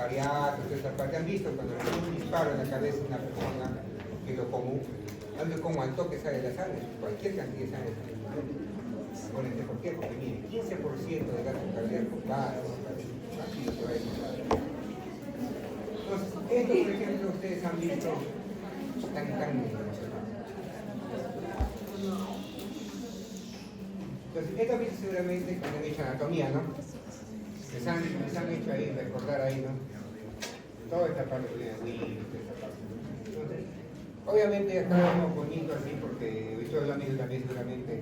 sicariato, toda esa parte. ¿Han visto cuando un disparo en la cabeza de una persona que lo común? ¿Han visto cómo al toque sale la sangre? Cualquier cantidad de sangre sale. Acuérdense por qué, porque mire, 15% del gasto cardíaco va así por ahí. Entonces, esto por ejemplo ustedes han visto tan entonces, esto visto seguramente cuando han hecho anatomía, ¿no? Les han hecho ahí, recordar ahí, ¿no? Toda esta parte de esta parte. Entonces, obviamente ya estábamos bonito así porque todos los amigos también seguramente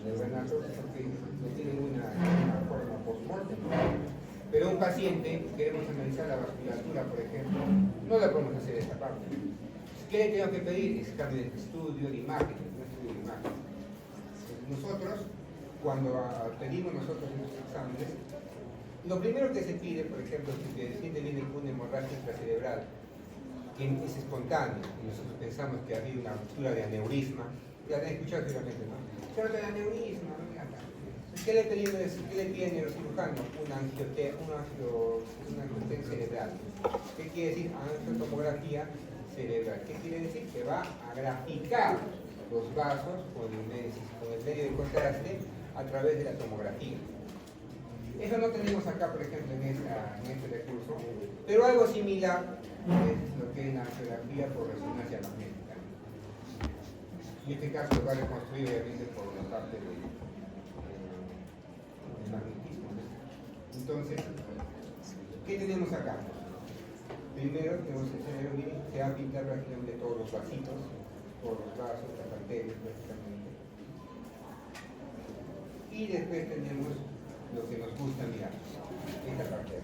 de Renato, porque no tienen una forma post-mortem. Pero un paciente, queremos analizar la vasculatura, por ejemplo, no la podemos hacer esta parte. ¿Qué le tengo que pedir? Examen de estudio de imágenes, un estudio de imágenes. Nosotros, cuando pedimos nosotros estos exámenes, lo primero que se pide, por ejemplo, si el paciente viene con una hemorragia intracerebral, que es espontánea, y nosotros pensamos que ha habido una ruptura de aneurisma, ya han escuchado seguramente, ¿no? Pero de aneurisma, ¿no? ¿Qué le piden neurocirujanos? Una angiotensia cerebral. ¿Qué quiere decir? Angiotomografía cerebral. ¿Qué quiere decir? Que va a graficar los vasos con el medio de contraste a través de la tomografía. Eso no tenemos acá, por ejemplo, en este recurso, pero algo similar es lo que es la angiografía por resonancia magnética. En este caso lo va a reconstruir obviamente por la parte del magnetismo. Entonces, ¿qué tenemos acá? Primero tenemos el cerebro, se va a pintar prácticamente todos los vasitos, todos los vasos, las arterias prácticamente. Y después tenemos lo que nos gusta mirar, esta parte.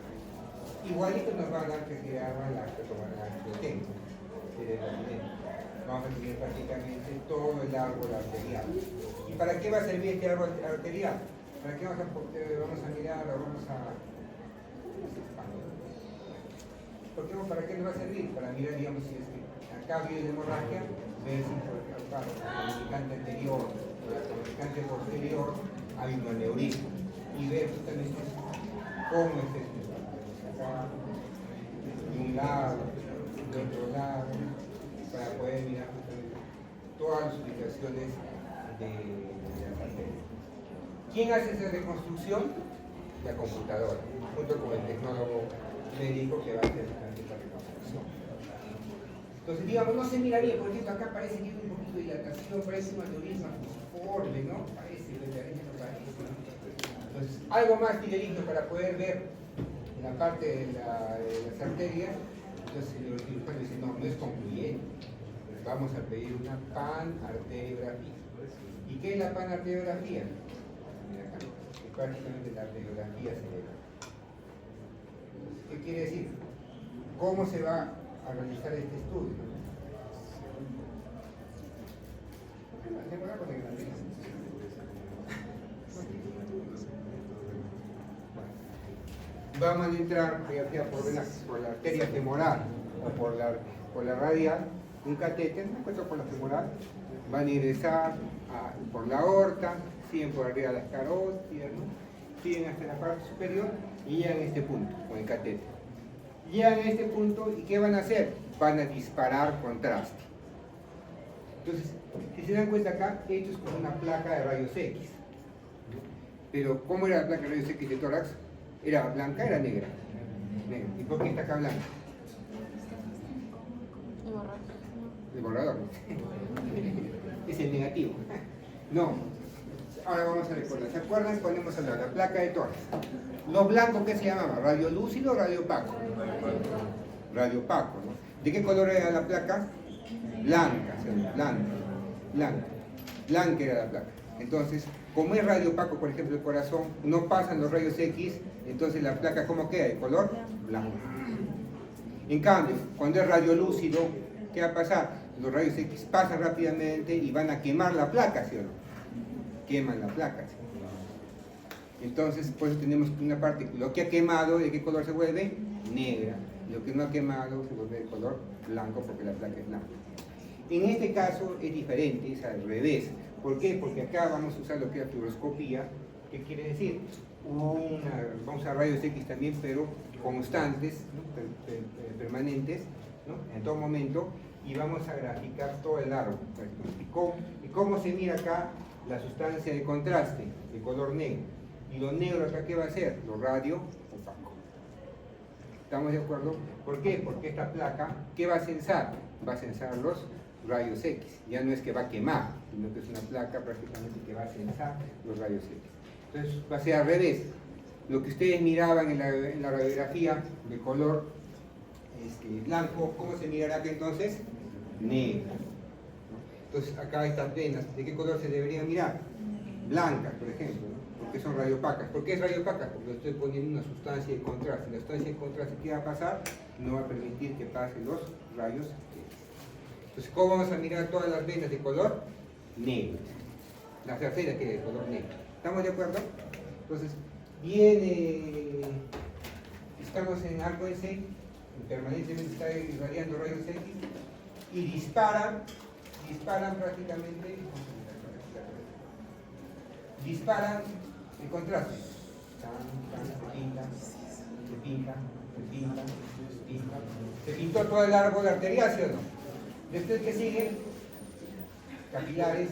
Igualito nos va a dar que se llama la angiotensia cerebral. Vamos a tener prácticamente todo el árbol arterial. ¿Y para qué va a servir este árbol arterial? ¿Para qué vamos a mirar o vamos a... ¿Para qué nos va a servir? Para mirar, digamos, si es que acá viene la hemorragia, ver si por ejemplo, la comunicante anterior o la comunicante posterior hay un aneurisma y ver justamente cómo es esto. Acá, de un lado, de otro lado, para poder mirar justamente todas las ubicaciones de las arterias. ¿Quién hace esa reconstrucción? La computadora, junto con el tecnólogo médico que va a hacer esta reconstrucción. Entonces, digamos, no se mira bien, por ejemplo, acá parece que hay un poquito de dilatación, parece un aneurisma fusiforme, ¿no? Parece, no parece. Entonces, algo más fidedigno para poder ver en la parte de las arterias. Entonces, el neurocirujano dice, no es concluyente. Vamos a pedir una panarteriografía. ¿Y qué es la panarteriografía? Mira acá, es prácticamente la arteriografía cerebral. ¿Qué quiere decir? ¿Cómo se va a realizar este estudio? Vamos a entrar por la arteria femoral o por la radial, un catéter, me encuentro por la femoral, van a ingresar por la aorta, siguen por arriba de las carótidas, ¿no? Siguen hasta la parte superior y llegan a este punto con el catéter. Llegan a este punto y ¿qué van a hacer? Van a disparar contraste. Entonces, si se dan cuenta acá, esto es como una placa de rayos X. Pero, ¿cómo era la placa de rayos X de tórax? ¿Era blanca? ¿Era negra? Negra. ¿Y por qué está acá blanca? El borrador. Es el negativo. No. Ahora vamos a recordar. ¿Se acuerdan cuando hemos hablado de la placa de tórax? Lo blanco, ¿qué se llamaba? ¿Radio lúcido o radio opaco? Radio opaco, ¿no? ¿De qué color era la placa? Blanca, blanca era la placa. Entonces, como es radio opaco, por ejemplo, el corazón, no pasan los rayos X, entonces la placa, ¿cómo queda? De color blanco. En cambio, cuando es radio lúcido, ¿qué va a pasar? Los rayos X pasan rápidamente y van a quemar la placa, ¿sí o no? Queman la placa, ¿sí? Entonces, por eso tenemos una parte, lo que ha quemado, ¿de qué color se vuelve? Negra. Lo que no ha quemado se vuelve de color blanco porque la placa es blanca. En este caso es diferente, es al revés. ¿Por qué? Porque acá vamos a usar lo que es la fluoroscopía. ¿Qué quiere decir? Vamos a usar rayos X también, pero constantes, ¿no? permanentes, ¿no? En todo momento, y vamos a graficar todo el árbol. ¿Y cómo se mira acá la sustancia de contraste, de color negro? Y lo negro acá, ¿qué va a ser? Lo radio opaco. ¿Estamos de acuerdo? ¿Por qué? Porque esta placa, ¿qué va a censar? Va a censar los rayos X. Ya no es que va a quemar, sino que es una placa prácticamente que va a censar los rayos X. Entonces va a ser al revés. Lo que ustedes miraban en la radiografía de color blanco, ¿cómo se mirará acá entonces? Negro. Entonces acá estas venas, ¿de qué color se deberían mirar? Blancas, por ejemplo, ¿no? Porque son radiopacas. ¿Por qué es radiopacas? Porque estoy poniendo una sustancia de contraste. La sustancia de contraste, ¿qué va a pasar? No va a permitir que pasen los rayos X. Entonces, ¿cómo vamos a mirar todas las venas de color? Negro. Las arterias que de color negro. ¿Estamos de acuerdo? Entonces, estamos en arco S, permanentemente está irradiando rayos X y disparan prácticamente, disparan el contraste. Se pintó todo el árbol arterial, ¿sí o no? Después, ¿qué sigue? Capilares,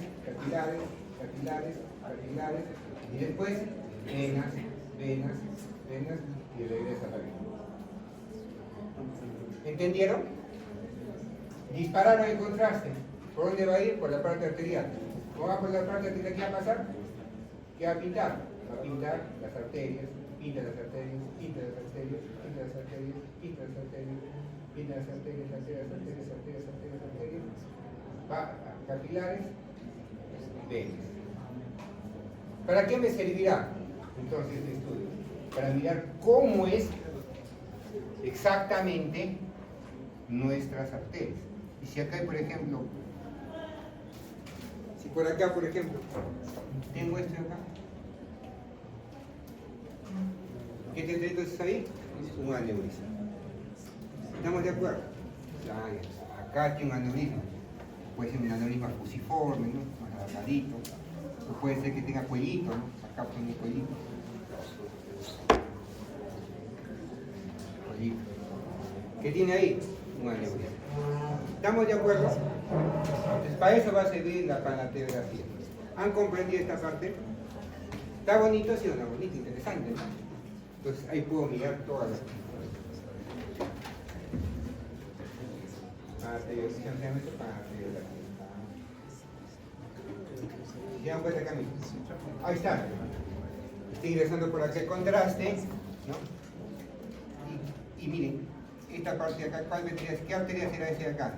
y después venas, y regresa a la vena. ¿Entendieron? Dispararon el contraste. ¿Por dónde va a ir? Por la parte arterial. ¿Cómo va por la parte arterial? ¿Qué va a pasar? ¿Qué va a pintar? Va a pintar las arterias, pinta las arterias, pinta las arterias, pinta las arterias, pinta las arterias, pinta las arterias, arterias. Va a capilares, venas. ¿Para qué me servirá entonces este estudio? Para mirar cómo es exactamente nuestras arterias. Y si acá hay, por ejemplo, si por acá, por ejemplo, tengo esto acá, ¿qué tendré entonces ahí? Un aneurisma. ¿Estamos de acuerdo? Acá tiene un aneurisma. Puede ser un aneurisma fusiforme, ¿no? Más alargadito. O puede ser que tenga cuellito, ¿no? Acá tiene un cuellito. ¿Qué tiene ahí? Un aneurisma. ¿Estamos de acuerdo? Entonces, para eso va a servir la palateografía. ¿Han comprendido esta parte? ¿Está bonito? Sí o no, bonito, interesante, ¿no? Entonces ahí puedo mirar todas las ¿se dan cuenta, Camilo? Ahí está. Estoy ingresando por acá el contraste, ¿no? Y miren, esta parte de acá, ¿cuál vendría? ¿Qué arteria será esa de acá?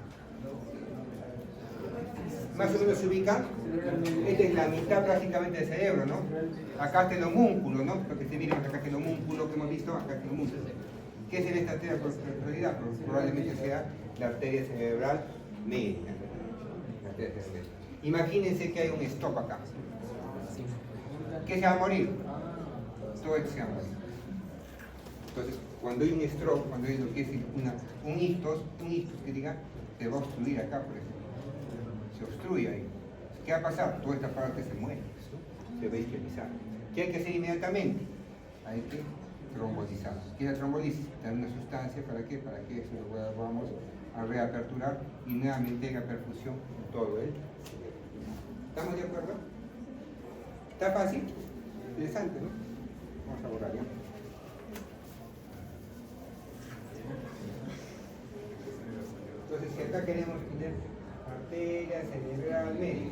Más o menos se ubica. Esta es la mitad prácticamente del cerebro, ¿no? Acá está el homúnculo, ¿no? Lo que se mira acá está el homúnculo que hemos visto, acá está el homúnculo. ¿Qué es esta arteria por realidad? Probablemente sea la arteria cerebral media. Imagínense que hay un stop acá. ¿Qué se va a morir? Todo esto se va a morir. Entonces, cuando hay un stroke, cuando hay lo que es un ictus que diga, se va a obstruir acá, por ejemplo. Se obstruye ahí. ¿Qué va a pasar? Toda esta parte se muere, se va a isquemizar. ¿Qué hay que hacer inmediatamente? Hay que trombolizar. ¿Qué es la trombolisis? Dar una sustancia, ¿para qué? Para que eso lo vamos a reaperturar y nuevamente haga perfusión en todo el cerebro. ¿Estamos de acuerdo? ¿Está fácil? Interesante, ¿no? Vamos a borrar ya. Entonces, si acá queremos tener arteria cerebral media,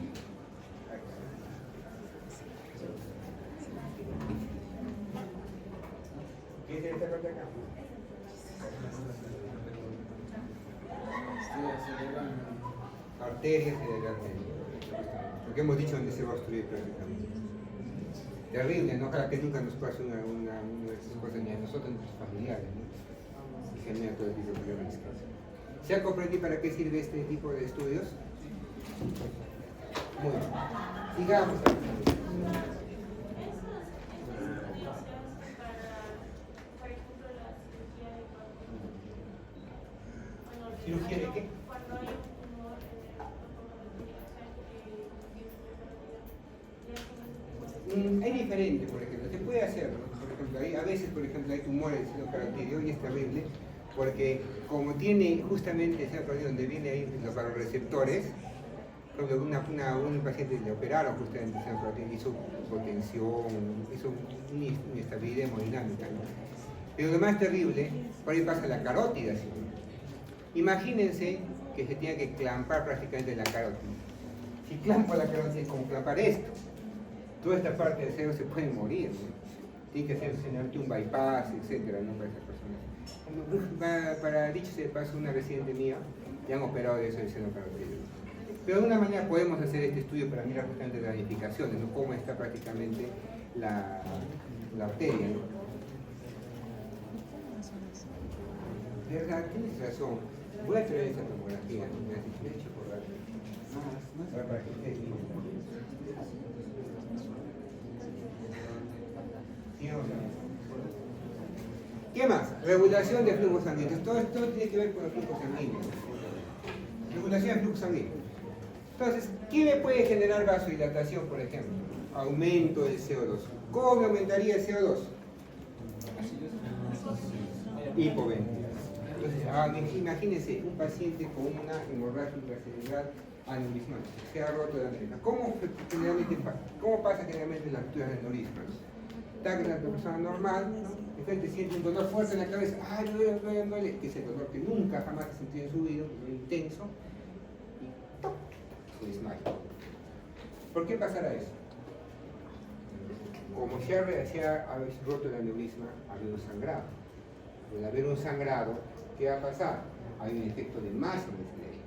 ¿qué es esta parte acá? Arteria cerebral media. Lo que hemos dicho donde se va a obstruir prácticamente. Terrible, ¿no? Ojalá que nunca nos pase una de esas cosas ni a nosotros ni a nuestros familiares, ¿no? Y genera todo el tipo de problemas. ¿Se ha comprendido para qué sirve este tipo de estudios? Muy bien. Sigamos. ¿Cirugía de qué? Es diferente, por ejemplo, se puede hacer, ¿no? Por ejemplo, a veces, por ejemplo, hay tumores en el carotidio y es terrible, porque como tiene justamente ese aparato donde viene ahí los baroreceptores, cuando un paciente le operaron justamente ese aparato, hizo hipotensión, hizo una inestabilidad hemodinámica, ¿no? Pero lo más terrible, por ahí pasa la carótida, ¿sí? Imagínense que se tiene que clampar prácticamente la carótida. Si clampo la carótida es como clampar esto. Toda esta parte del cerebro se puede morir, ¿no? Tiene que hacerse un bypass, etcétera, ¿no? Para esas personas. Para dicho se pasó una residente mía, le han operado de eso del seno carotídeo. Pero de alguna manera podemos hacer este estudio para mirar justamente las ramificaciones, ¿no? Cómo está prácticamente la arteria, ¿no? De verdad, tienes razón. Voy a traer esa tomografía, ¿no? Me has hecho por dar. Para que ustedes miren. ¿Qué más? Regulación de flujos sanguíneos. Todo esto tiene que ver con los flujos sanguíneos. Regulación de flujos sanguíneos. Entonces, ¿qué me puede generar vasodilatación, por ejemplo? Aumento del CO2. ¿Cómo me aumentaría el CO2? Hipoventilación. Entonces, imagínense un paciente con una hemorragia intracerebral aneurismática, se ha roto la aneurisma. ¿Cómo pasa generalmente en las rupturas de aneurismas? Está que la persona normal, ¿no? De repente siente un dolor fuerte en la cabeza, ¡ay, duele! Que es el dolor que nunca jamás ha sentido en su vida, un dolor intenso, y ¡toc! Se desmaya. ¿Por qué pasará eso? Como se ha roto el aneurisma, ha habido un sangrado. Al haber un sangrado, ¿qué va a pasar? Hay un efecto de masa en el cerebro.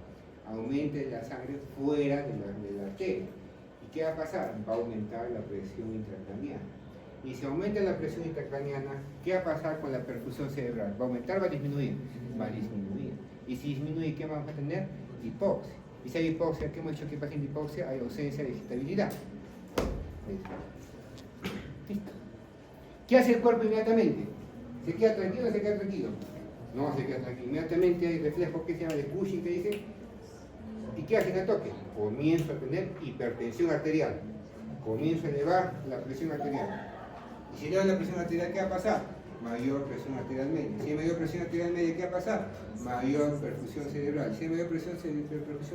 Aumenta la sangre fuera de la arteria. ¿Y qué va a pasar? Va a aumentar la presión intracraniana. Y si aumenta la presión intracraniana, ¿qué va a pasar con la perfusión cerebral? ¿Va a aumentar o va a disminuir? Va a disminuir. Y si disminuye, ¿qué vamos a tener? Hipoxia. Y si hay hipoxia, ¿qué hemos dicho que pasa en hipoxia? Hay ausencia de excitabilidad. Listo. ¿Qué hace el cuerpo inmediatamente? ¿Se queda tranquilo o se queda tranquilo? No, se queda tranquilo. Inmediatamente hay reflejo que se llama de Cushing que dice, ¿y qué hace en el toque? Comienzo a tener hipertensión arterial. Comienzo a elevar la presión arterial. Y si eleva la presión arterial, ¿qué va a pasar? Mayor presión arterial media. Si hay mayor presión arterial media, ¿qué va a pasar? Mayor perfusión cerebral. Si hay mayor perfusión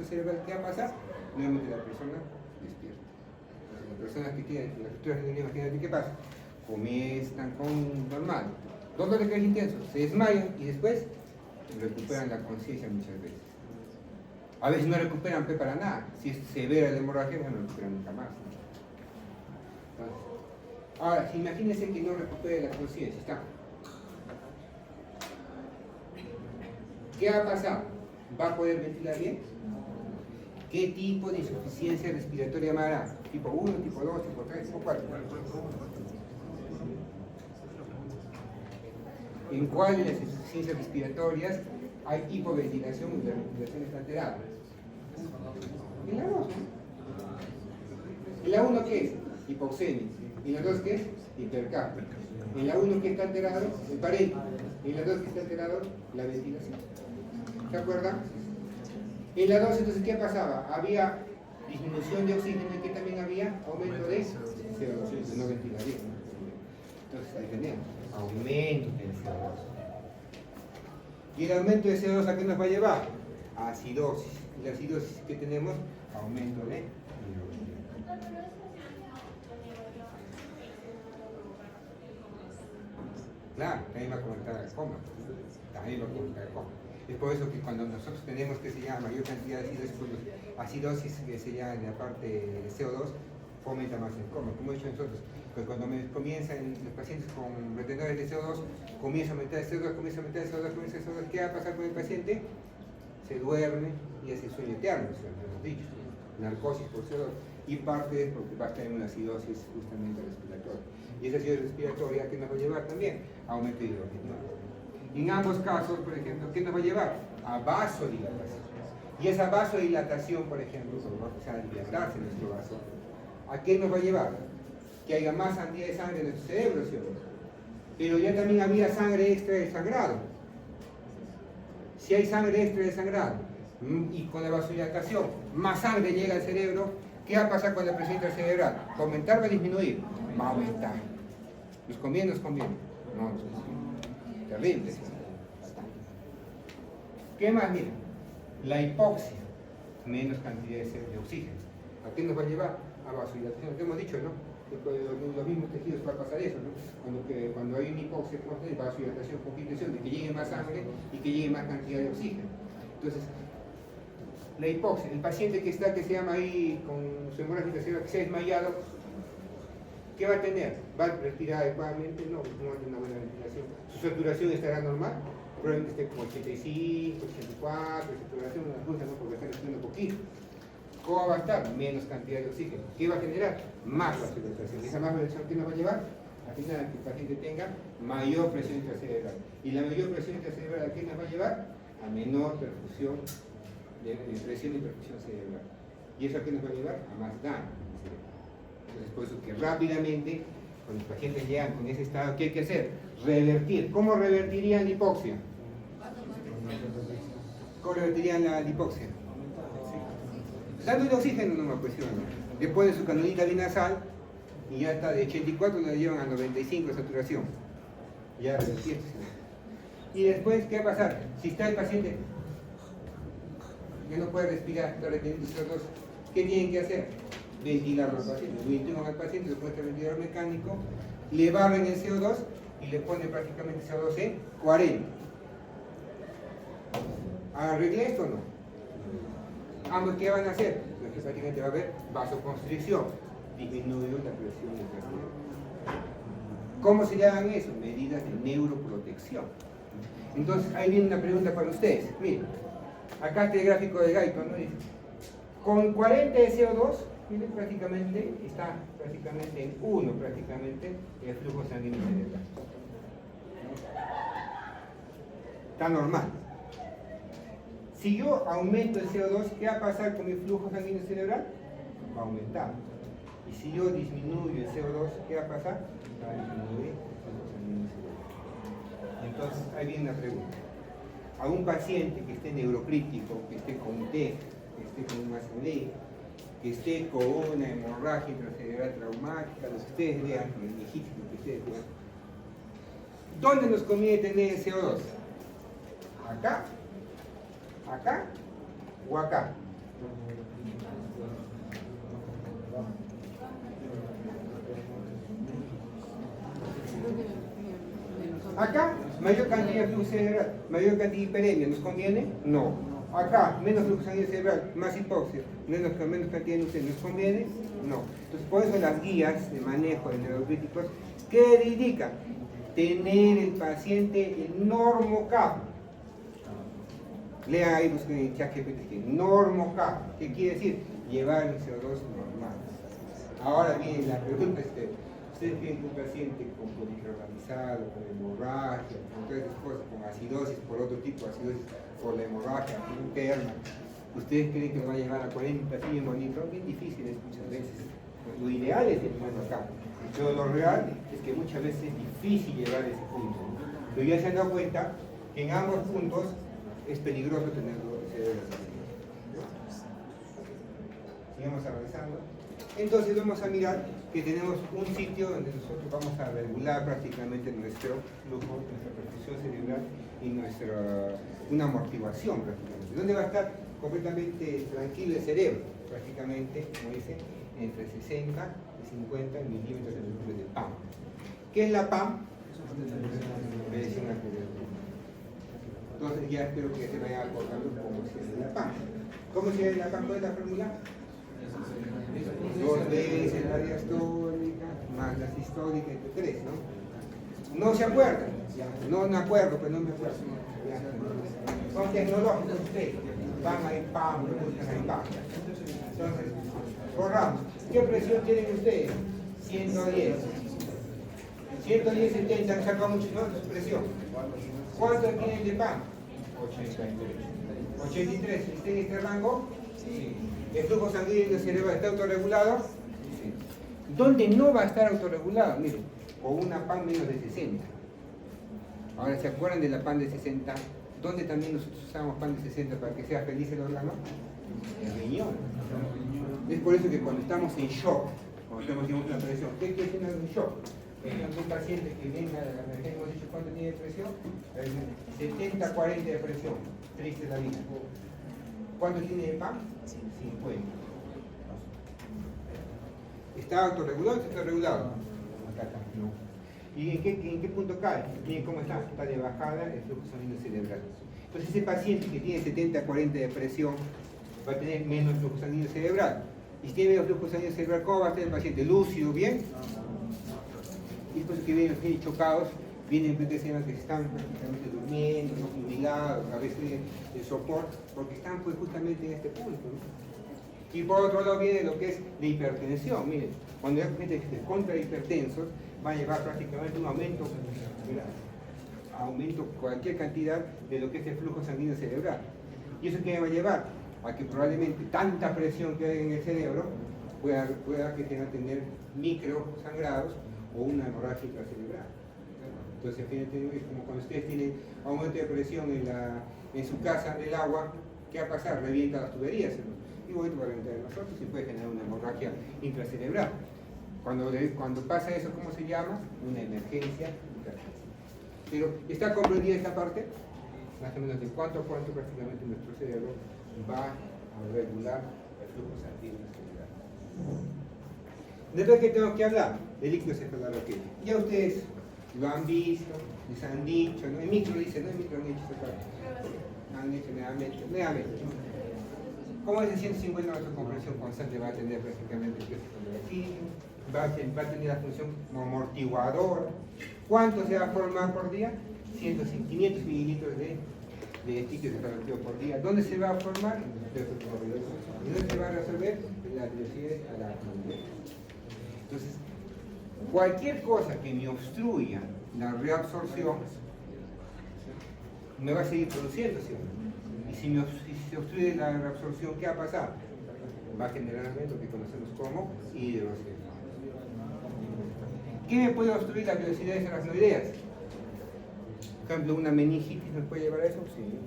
cerebral, ¿qué va a pasar? Nuevamente la persona despierta. Entonces, las personas que tienen las rupturas de imagínate qué pasa. Comienzan con normal. Dolor de cabeza intenso, se desmayan y después recuperan la conciencia muchas veces. A veces no recuperan para nada. Si es severa la hemorragia, no recuperan nunca más. Entonces, ahora, imagínense que no recupere la conciencia. Está. ¿Qué va a pasar? ¿Va a poder ventilar bien? ¿Qué tipo de insuficiencia respiratoria habrá? ¿Tipo 1, tipo 2, tipo 3, tipo 4? ¿En cuál de las insuficiencias respiratorias hay hipoventilación y la ventilación está alterada? En la 2, ¿no? ¿En la 1 qué es? Hipoxemia. ¿En la 2 qué es? Hipercapnia. ¿En la 1 qué está alterado? El parénquima. ¿En la 2 qué está alterado? La ventilación. ¿Se acuerdan? En la 2 entonces, ¿qué pasaba? Había disminución de oxígeno y que también había aumento de CO2, no ventilaría. Entonces ahí tenemos, aumento del CO2. ¿Y el aumento de CO2 a qué nos va a llevar? A acidosis. ¿Y la acidosis que tenemos? Aumento de bilirrubina. Claro, también va a comentar el coma. También va a comentar el coma. Es por eso que cuando nosotros tenemos que se llama mayor cantidad de acidosis que se llama en la parte de CO2, fomenta más el coma. Como he dicho nosotros, pues cuando comienzan los pacientes con retenedores de CO2, comienza a aumentar el CO2, comienza a aumentar el CO2, comienza el CO2, ¿qué va a pasar con el paciente? Se duerme y hace sueño eterno, hemos dicho, narcosis por CO2. Y parte es porque va a estar en una acidosis justamente respiratoria. Y esa acidosis respiratoria, ¿qué nos va a llevar también? A aumento de hidrógeno. En ambos casos, por ejemplo, ¿qué nos va a llevar? A vasodilatación. Y esa vasodilatación, por ejemplo, cuando va a empezar a dilatarse nuestro vaso, ¿a qué nos va a llevar? Que haya más cantidad de sangre en nuestro cerebro, ¿sí o no? Pero ya también había sangre extra de sangrado. Si hay sangre extra de sangrado y con la vasodilatación más sangre llega al cerebro, ¿qué va a pasar con la presión intracerebral? ¿Va a aumentar o va a disminuir? Va a aumentar. ¿Nos conviene o nos conviene? No nos conviene. Terrible. ¿Qué más? Mira, la hipoxia, menos cantidad de oxígeno. ¿A qué nos va a llevar? A vasodilatación, lo que hemos dicho, ¿no? Los mismos tejidos va a pasar eso, ¿no? Cuando hay una hipoxia, ¿cómo se dice? Vasodilatación con intención de que llegue más sangre y que llegue más cantidad de oxígeno. Entonces, la hipoxia, el paciente que se llama ahí con su hemorragia cerebral, que se ha desmayado, ¿qué va a tener? ¿Va a respirar adecuadamente? No va a tener una buena ventilación. ¿Su saturación estará normal? Probablemente esté como 85, 84, saturación, una cosa, ¿no? Porque está respirando poquito. ¿Cómo va a estar? Menos cantidad de oxígeno. ¿Qué va a generar? Más vasodilatación. ¿Esa más vasodilatación qué nos va a llevar? Al final, que el paciente tenga mayor presión intracerebral. ¿Y la mayor presión intracerebral a qué nos va a llevar? A menor perfusión de presión y perfusión cerebral. ¿Y eso a qué nos va a llevar? A más daño. Entonces, por eso que rápidamente, cuando los pacientes llegan con ese estado, ¿qué hay que hacer? Revertir. ¿Cómo revertirían la hipoxia? ¿Cómo revertirían la hipoxia? Dándole oxígeno nomás, pues, le ponen su canulita binasal y ya está, de 84 lo llevan a 95 de saturación. Ya revertir. Y después, ¿qué va a pasar? Si está el paciente que no puede respirar, está reteniendo CO2, ¿qué tienen que hacer? Ventilarlo al paciente. Lo intuban al paciente, lo ponen el ventilador mecánico, le barren el CO2 y le ponen prácticamente CO2 en 40. ¿Arreglé esto o no? Ambos, ¿qué van a hacer? Pues que prácticamente va a haber vasoconstricción, disminuye la presión intracerebral. ¿Cómo se llaman eso? Medidas de neuroprotección. Entonces, ahí viene una pregunta para ustedes. Miren, acá está el gráfico de Guyton, ¿no? Dice, con 40 de CO2, miren, prácticamente está prácticamente en 1 prácticamente el flujo sanguíneo cerebral. Está normal. Si yo aumento el CO2, ¿qué va a pasar con mi flujo sanguíneo cerebral? Va a aumentar. Y si yo disminuyo el CO2, ¿qué va a pasar? Va a disminuir el flujo sanguíneo cerebral. Entonces, ahí viene una pregunta. A un paciente que esté neurocrítico, que esté con TEG, que esté con un ACV, que esté con una hemorragia intracerebral traumática, lo que ustedes vean, el legítimo que ustedes vean, ¿dónde nos conviene tener el CO2? ¿Acá? ¿Acá o acá? Acá, mayor cantidad de flujo cerebral, mayor cantidad de hiperemia, ¿nos conviene? No. Acá, menos flujo sanguíneo cerebral, más hipoxia, menos cantidad de nutrientes, ¿nos conviene? No. Entonces, por eso las guías de manejo de neurocríticos, ¿qué indican? Tener el paciente en normocap. Lean ahí, busquen en ChatGPT, normocap. ¿Qué quiere decir? Llevar el CO2 normal. Ahora viene la pregunta, ustedes tienen un paciente con policromalizado, con hemorragia, con todas esas cosas, con acidosis, por otro tipo de acidosis, por la hemorragia interna. ¿Ustedes creen que lo va a llevar a 40 así bien bonito? Bien difícil es muchas veces. Lo ideal es llevarlo acá. Pero lo real es que muchas veces es difícil llevar ese punto. Pero ya se han dado cuenta que en ambos puntos es peligroso tenerlo cerebral. Sigamos avanzando. Entonces vamos a mirar que tenemos un sitio donde nosotros vamos a regular prácticamente nuestro flujo, nuestra perfusión cerebral y una amortiguación prácticamente. ¿Dónde va a estar completamente tranquilo el cerebro? Prácticamente, como dice, entre 60 y 50 milímetros de mercurio de PAM. ¿Qué es la PAM? Presión arterial. Entonces ya espero que se vayan acordando cómo se hace la PAM. ¿Cómo se hace la PAM? ¿Cuál es la fórmula? 2 veces la diastólica más la sistólica entre 3, ¿no? ¿No se acuerdan? No me acuerdo, pero no me acuerdo. Son tecnológicos ustedes. Van ahí, pam, lo buscan ahí, pam. Entonces, borramos. ¿Qué presión tienen ustedes? 110. 110, 70, han sacado mucho, ¿no? Su presión. ¿Cuánto tienen de PAM? 83. 83, ¿está en este rango? Sí. ¿El flujo sanguíneo cerebral está autorregulado? Sí. ¿Dónde no va a estar autorregulado? Miren, con una PAM menos de 60. Ahora, ¿se acuerdan de la PAM de 60? ¿Dónde también nosotros usamos PAM de 60 para que sea feliz el órgano? El riñón. Es por eso que cuando estamos en shock, cuando tenemos una presión, ¿qué quiere decir en shock? ejemplo, un paciente que venga a la emergencia, hemos dicho cuánto tiene de presión, 70-40 de presión, triste la vida. ¿Cuánto tiene de PAM? 50. ¿Está autorregulado o está regulado? Acá está, no. ¿Y en qué punto cae? Miren cómo está, está de bajada el flujo sanguíneo cerebral. Entonces ese paciente que tiene 70-40 de presión va a tener menos flujo sanguíneo cerebral. Y si tiene menos flujo sanguíneo cerebral, ¿cómo va a estar el paciente? ¿Lúcido? ¿Bien? Y después que vienen los chocados, vienen que se están prácticamente durmiendo, no jubilados, a veces el sopor, porque están pues justamente en este punto, ¿no? Y por otro lado viene lo que es la hipertensión. Miren, cuando hay gente que se contra hipertensos, va a llevar prácticamente un aumento, cualquier cantidad de lo que es el flujo sanguíneo cerebral. ¿Y eso qué va a llevar? A que probablemente tanta presión que hay en el cerebro pueda que tenga que tener microsangrados o una hemorragia intracerebral. Entonces, es como cuando ustedes tienen aumento de presión en su casa del agua, ¿qué va a pasar? Revienta las tuberías, ¿no? Y bueno, va a reventar en nosotros y puede generar una hemorragia intracerebral. Cuando pasa eso, ¿cómo se llama? Una emergencia hipertensiva. Pero, ¿está comprendida esta parte? Más o menos de cuánto prácticamente nuestro cerebro va a regular el flujo sanguíneo cerebral. Después que tengo que hablar de líquido cefalorraquídeo. Ya ustedes lo han visto, les han dicho, ¿no? El micro dice, no el micro han dicho esta parte. Han dicho nuevamente. ¿Cómo es de 150 metros de compresión constante va a tener prácticamente el líquido cefalorraquídeo? Va a tener la función como amortiguador. ¿Cuánto se va a formar por día? 500 mililitros de líquido cefalorraquídeo por día. ¿Dónde se va a formar? ¿Y dónde se va a resolver? En la diócesis a la comunidad. Entonces, cualquier cosa que me obstruya la reabsorción me va a seguir produciendo, ¿sí? Y si se obstruye la reabsorción, ¿qué va a pasar? Va a generar lo que conocemos como hidrocefalia. ¿Qué me puede obstruir la velocidad de aracnoideas? Por ejemplo, una meningitis nos puede llevar a eso, sí.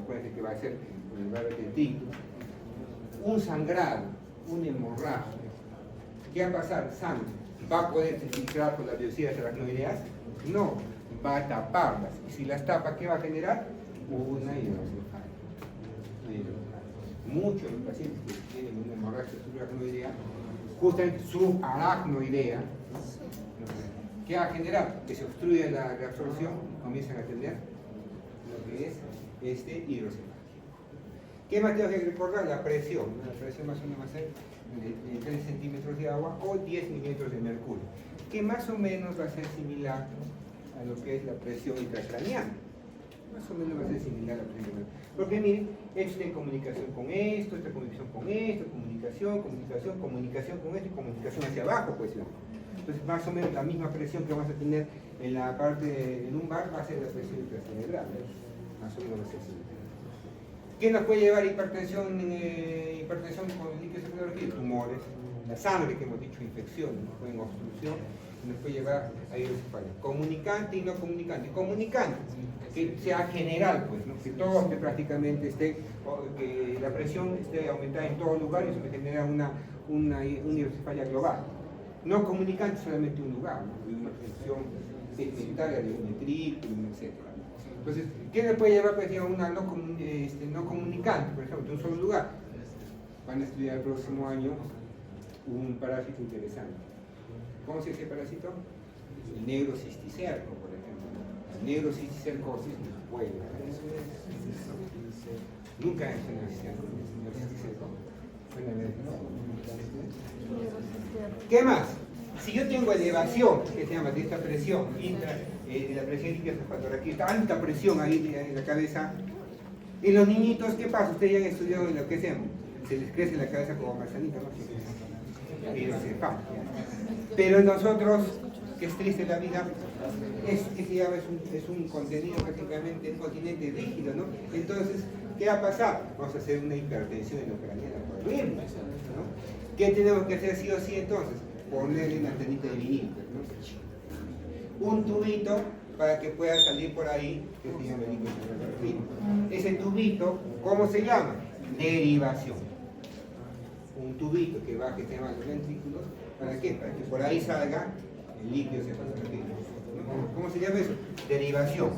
Puede ser que va a ser por el barrio título. Un sangrado, una hemorragia. ¿Qué va a pasar? Sangre. ¿Va a poder filtrar por las velocidades aracnoideas? No, va a taparlas. Y si las tapa, ¿qué va a generar? Una hidrocefalia. Muchos de los pacientes que tienen una hemorragia subaracnoidea, justamente subaracnoidea, ¿qué va a generar? Que se obstruye la reabsorción y comienzan a tener lo que es hidrocefalia. ¿Qué más tengo que recordar? La presión. La presión más o menos va a ser de 3 centímetros de agua o 10 milímetros de mercurio, que más o menos va a ser similar a lo que es la presión intracraneal. Más o menos va a ser similar a la presión intracraneal. Porque miren, esto está en comunicación con esto, esta comunicación con esto, comunicación con esto y comunicación hacia abajo, pues. Entonces, más o menos la misma presión que vamos a tener en la parte lumbar va a ser la presión intracerebral, ¿eh? Más o menos va a ser similar. ¿Qué nos puede llevar a hipertensión con líquido cefalorraquídeo? Tumores, la sangre que hemos dicho, infecciones, en obstrucción, nos puede llevar a hidrocefalia. Comunicante y no comunicante. Comunicante, que sea general, pues, ¿no? Que todo esté prácticamente que la presión esté aumentada en todo lugar y eso me genera una hidrocefalia global. No comunicante solamente un lugar, ¿no? Una función segmentaria de un metrículo, etc. Entonces, ¿qué le puede llevar a una no comunicante, por ejemplo, de un solo lugar? Van a estudiar el próximo año un parásito interesante. ¿Cómo se dice parásito? El neurocisticerco, por ejemplo. El neurocisticercosis puede. Nunca es el neurocisticerco. ¿Qué más? Si yo tengo elevación, que se llama de esta presión, de la presión líquida cefalorraquídea, alta presión ahí en la cabeza, en los niñitos, ¿qué pasa? Ustedes ya han estudiado en lo que hacemos, se les crece la cabeza como manzanita, ¿no? Pero en nosotros, que es triste la vida, es un contenido prácticamente, un continente rígido, ¿no? Entonces, ¿qué va a pasar? Vamos a hacer una hipertensión endocraniana por el mismo, ¿no? ¿Qué tenemos que hacer sí o sí entonces? Ponerle una antenita de vinil, ¿no? Un tubito para que pueda salir por ahí, que se llama líquido cefalorraquídeo. Ese tubito, ¿cómo se llama? Derivación. Un tubito que se llama los ventrículos, ¿para qué? Para que por ahí salga el líquido cefalorraquídeo. ¿Cómo se llama eso? Derivación.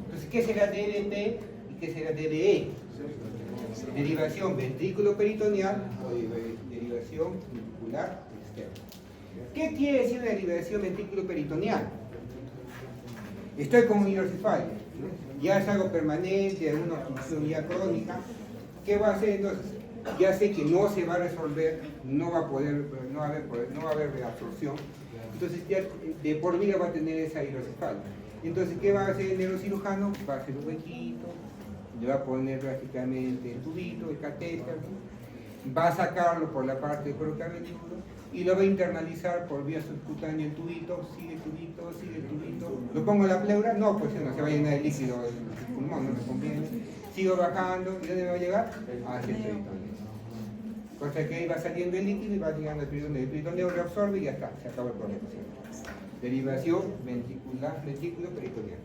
Entonces, ¿qué será DVP y qué será DVE? Derivación ventrículo-peritoneal o derivación ventricular externa. ¿Qué quiere decir derivación ventrículo-peritoneal? Estoy con un hidrocefalia, ¿no? Ya es algo permanente, una obstrucción ya crónica. ¿Qué va a hacer entonces? Ya sé que no se va a resolver, no va a haber reabsorción. Entonces ya de por vida va a tener esa hidrocefalia. Entonces, ¿qué va a hacer el neurocirujano? Va a hacer un huequito, le va a poner prácticamente el tubito, el catéter, ¿no? Va a sacarlo por la parte del cuero cabelludo y lo va a internalizar por vía subcutánea el tubito, sigue el tubito. ¿Lo pongo en la pleura? No, pues no se va a llenar el líquido del pulmón, no me conviene. Sigo bajando, ¿y dónde me va a llegar? Hacia el peritoneo. Cosa que ahí va saliendo el líquido y va llegando al peritoneo. El peritoneo reabsorbe y ya está, se acaba el problema. Derivación ventrículo-peritoneal.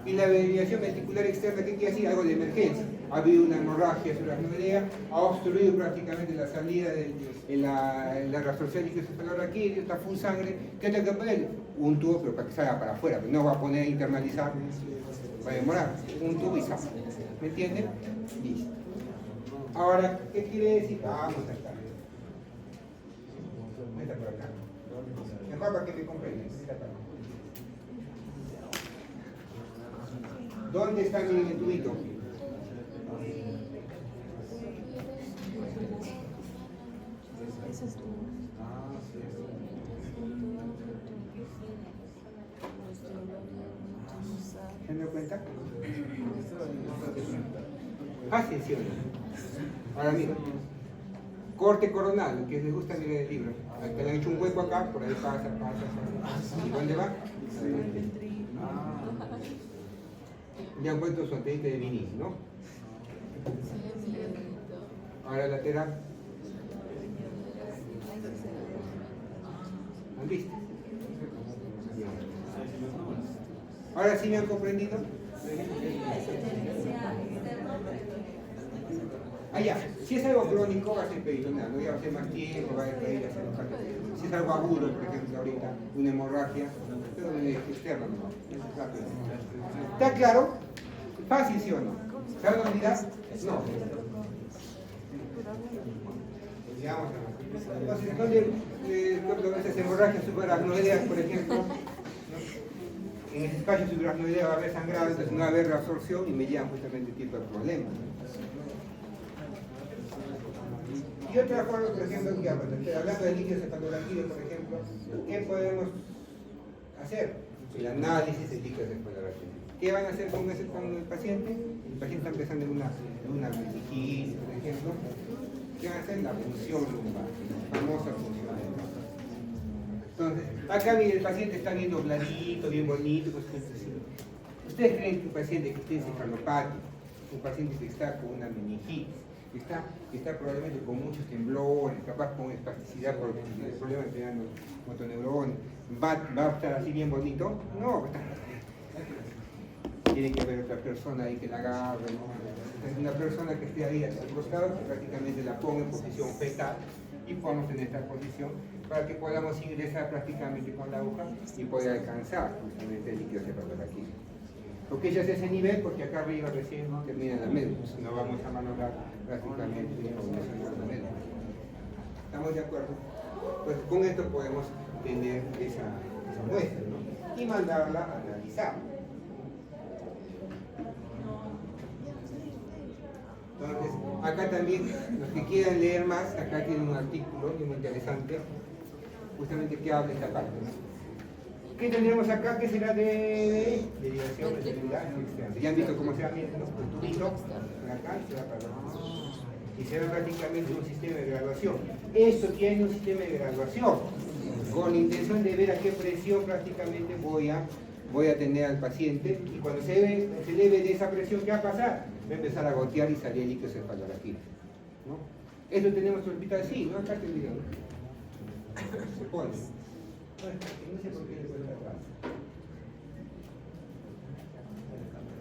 Y la derivación ventricular externa, ¿qué quiere decir? Algo de emergencia. Ha habido una hemorragia subaracnoidea, ha obstruido prácticamente la salida de la reabsorción líquido cefalorraquídeo, está full sangre. ¿Qué tengo que poner? Un tubo, pero para que salga para afuera, no va a poner a internalizar, va a demorar. Un tubo y salga. ¿Me entienden? Listo. Ahora, ¿qué quiere decir? Vamos acá. Está por acá. Mejor para que me comprendan. ¿Dónde está mi tubito? ¿Se me da cuenta? Fácil, ¿sí o no? Ahora mira, corte coronal, que les gusta mirar el libro. Te le han hecho un hueco acá, por ahí pasa. ¿Y dónde va? Ya han puesto su antecedente de vinil, ¿no? Ahora lateral. ¿Han visto? Ahora sí me han comprendido. Ya. Si es algo crónico va a ser peritoneal, no va a ser más tiempo, va a ir a ser un. Si es algo agudo, por ejemplo, ahorita, una hemorragia, pero externa no. ¿Está claro? ¿Fácil, sí o no? ¿Saben dónde mirar? No. Entonces, ¿dónde esas hemorragias subaracnoideas, por ejemplo? En ese espacio subaracnoideo va a haber sangrado, entonces no va a haber reabsorción y me llevan justamente este tipo de problemas. Y otra forma, por ejemplo, hablando de líquido cefalorraquídeo, por ejemplo, ¿qué podemos hacer? El análisis del líquido cefalorraquídeo. ¿Qué van a hacer con el paciente? El paciente está empezando en una meningitis, por ejemplo. ¿Qué van a hacer? La punción lumbar, la famosa punción lumbar. Entonces, acá miren, el paciente está bien dobladito, bien bonito. ¿Ustedes creen que un paciente que esté encefalopático, un paciente que está con una meningitis, está probablemente con muchos temblores, capaz con espasticidad por el problema de tener motoneurones, va a estar así bien bonito? No, tiene que haber otra persona ahí que la agarre, ¿no? Es una persona que esté ahí al costado, que prácticamente la ponga en posición fetal y ponemos en esta posición para que podamos ingresar prácticamente con la aguja y poder alcanzar justamente el líquido cefalorraquídeo. Porque ya es ese nivel, porque acá arriba recién termina la médula, no vamos a maniobrar prácticamente la médula. ¿Estamos de acuerdo? Pues con esto podemos tener esa muestra, ¿no? Y mandarla a analizar. Entonces, acá también, los que quieran leer más, acá tienen un artículo muy interesante, justamente que habla esta parte, ¿no? ¿Qué tendremos acá? ¿Qué será de derivación ventricular externa? Ya han visto cómo se va viendo el tubito, acá y se va para acá. Y será prácticamente un sistema de graduación. Esto tiene un sistema de graduación, con la intención de ver a qué presión prácticamente voy a tener al paciente, y cuando se eleve de esa presión, ¿qué va a pasar? Va a empezar a gotear y salir líquido cefalorraquídeo, ¿no? Esto tenemos que hospital, sí, ¿no? Acá te digo. Se pone. No sé por qué le cuesta atrás.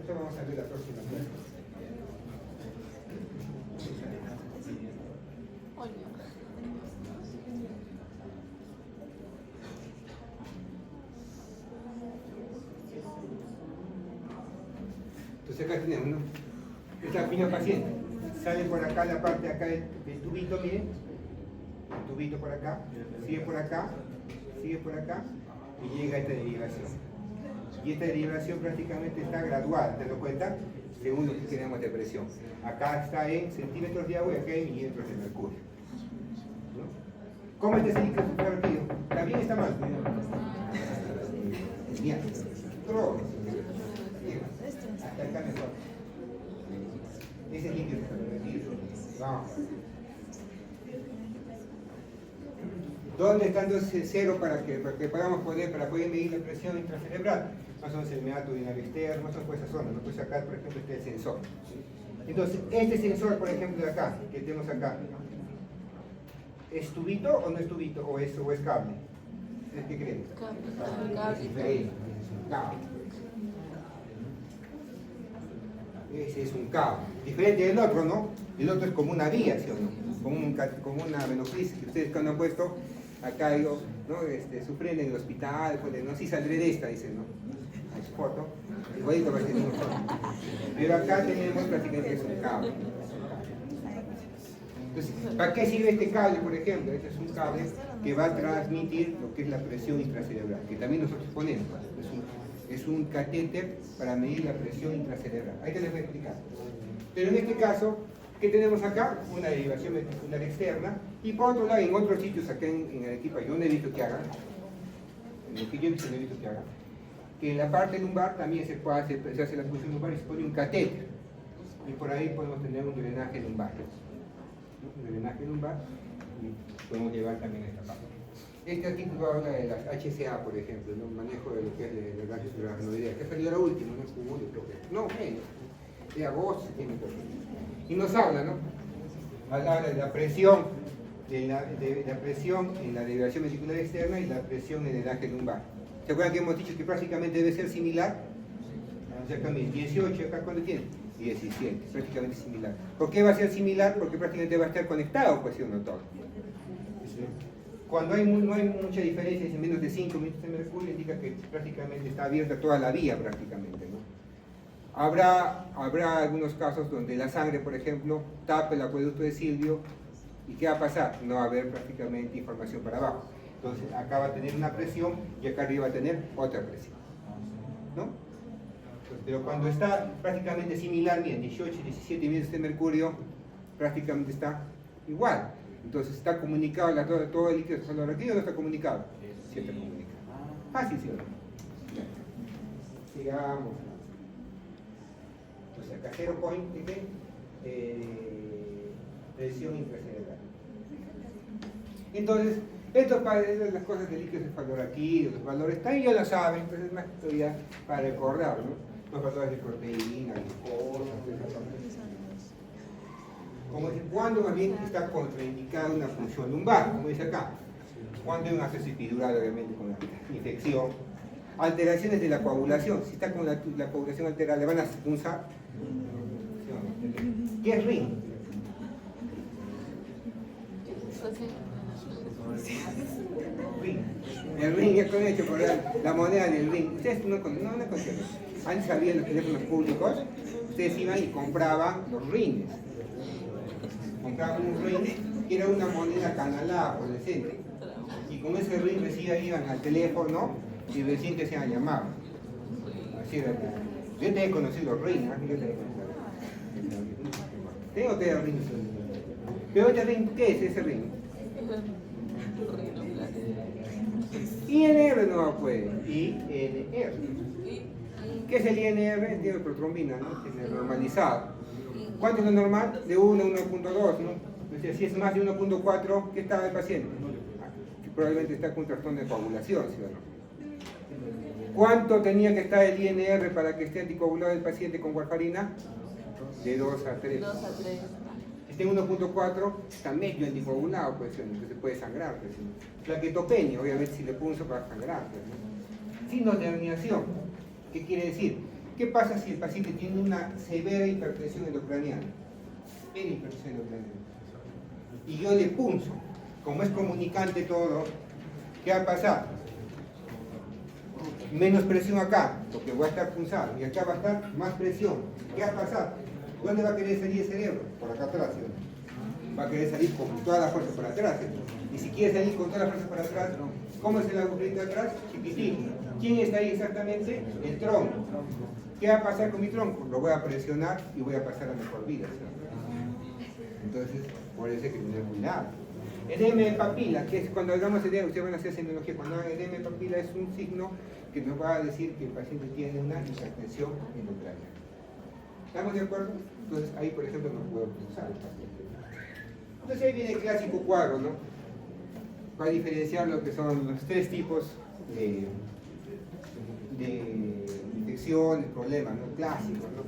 Esto vamos a ver la próxima clase. acá tenemos, ¿no? Esta misma paciente. Sale por acá la parte de acá del tubito, miren. El tubito por acá, sigue por acá y llega a esta derivación. Y esta derivación prácticamente está graduada, ¿te das cuenta? Según lo que tenemos de presión. Acá está en centímetros de agua y acá en milímetros de mercurio. ¿No? ¿Cómo está ese líquido supervertido? ¿También está mal? Genial. Hasta acá mejor. Ese líquido supervertido. Vamos. ¿Dónde está entonces cero para que podamos poder medir la presión intracerebral? Más o menos el meato urinario externo, más o menos por esa zona. No puedes sacar, por ejemplo, este sensor. Entonces, este sensor, por ejemplo, de acá, que tenemos acá, ¿es tubito o no es tubito? ¿O es cable? ¿Qué creen? Cable. Es diferente. Cable. Ese es un cable. Diferente del otro, ¿no? El otro es como una vía, ¿sí o no? Como una menopsis que ustedes cuando han puesto acá, ¿no? Sufren en el hospital, pues, no, si saldré de esta, dicen, ¿no? Es foto, igualito va a ser un foto. Pero acá tenemos prácticamente es un cable. Entonces, ¿para qué sirve este cable, por ejemplo? Este es un cable que va a transmitir lo que es la presión intracerebral, que también nosotros ponemos. Es un catéter para medir la presión intracerebral. Ahí te les voy a explicar. Pero en este caso, ¿qué tenemos acá? Una derivación ventricular externa. Y por otro lado, en otros sitios acá en Arequipa, yo no he visto que hagan, en lo que yo he visto no he visto que hagan, que en la parte lumbar también se hace la punción lumbar y se pone un catéter. Y por ahí podemos tener un drenaje lumbar. ¿No? Un drenaje lumbar y podemos llevar también a esta parte. Este artículo habla de las HCA, por ejemplo, ¿no? Manejo de lo que es el ganglio suprarrenal, que salió ahora último, no es julio, creo que. No, menos. De agosto, y nos habla, ¿no? Habla de la presión, de la presión en la derivación ventricular externa y la presión en el eje lumbar. ¿Se acuerdan que hemos dicho que prácticamente debe ser similar? Exactamente, 18, acá ¿cuánto tiene? 17, prácticamente similar. ¿Por qué va a ser similar? Porque prácticamente va a estar conectado, pues sí o no todo. Cuando no hay mucha diferencia, en menos de 5 minutos de mercurio, indica que prácticamente está abierta toda la vía prácticamente, ¿no? Habrá algunos casos donde la sangre, por ejemplo, tape el acueducto de Silvio, ¿y qué va a pasar? No va a haber prácticamente información para abajo. Entonces acá va a tener una presión y acá arriba va a tener otra presión, ¿no? Pero cuando está prácticamente similar, bien, 18, 17 minutos de mercurio, prácticamente está igual. Entonces está comunicado todo el líquido cefalorraquídeo, ¿o no está comunicado? Sí está comunicado. Fácil, ¿sí o no? Sigamos. Entonces acá 0 point de presión intracerebral. Entonces, esto es las cosas del líquido cefalorraquídeo, los valores, también ya lo saben, pero es más todavía para recordar, ¿no? Los valores de proteína, glucosa, como dice, cuando más bien está contraindicada una función lumbar, como dice acá, cuando hay un acceso epidural, obviamente con la infección, alteraciones de la coagulación, si está con la coagulación alterada, le van a expulsar. ¿Qué es ring? El ring es con hecho por la moneda del ring. Ustedes no conocen. Antes había los teléfonos públicos, ustedes iban y compraban los rines. Compraban un ring que era una moneda canalada fluorescente. Y con ese ring recién iban al teléfono y recién que se han llamado. Así era. Yo te he conocido los rings, ¿no? Tengo que dar rings. Pero este ring, ¿qué es ese ring? INR no puede. INR. ¿Qué es el INR? Tiene protrombina, ¿no? Tiene normalizado. ¿Cuánto es lo normal? De 1 a 1.2, ¿no? O sea, si es más de 1.4, ¿qué estado del paciente? Probablemente está con un trastorno de coagulación, ¿sí o no? ¿Cuánto tenía que estar el INR para que esté anticoagulado el paciente con warfarina? De 2 a 3. 2 a 3. Si está en 1.4, está medio anticoagulado, pues, entonces puede sangrar. Pues, plaquetopenia, obviamente si le punzo para sangrar. Pues, signos de herniación. ¿Qué quiere decir? ¿Qué pasa si el paciente tiene una severa hipertensión endocraniana? Hipertensión endocraniana. Y yo le punzo, como es comunicante todo, ¿qué va a pasar? menos presión acá, porque voy a estar punzado, y acá va a estar más presión. ¿Qué va a pasar? ¿Dónde va a querer salir el cerebro? Por acá atrás, ¿sí? Va a querer salir con toda la fuerza para atrás, ¿sí? Y si quiere salir con toda la fuerza para atrás, ¿cómo es el agujerito de atrás? Chiquitito. ¿Quién está ahí exactamente? El tronco. ¿Qué va a pasar con mi tronco? Lo voy a presionar y voy a pasar a mejor vida, ¿sí? Entonces, por eso hay que tener cuidado. Edema de papila, que es cuando hablamos de edema, ustedes van a hacer semiología, cuando hagan edema de papila es un signo que nos va a decir que el paciente tiene una hipertensión endocrina. ¿Estamos de acuerdo? Entonces ahí, por ejemplo, no puedo usar el paciente. Entonces ahí viene el clásico cuadro, ¿no? Para diferenciar lo que son los tres tipos de infecciones, problemas, ¿no? Clásicos, ¿no?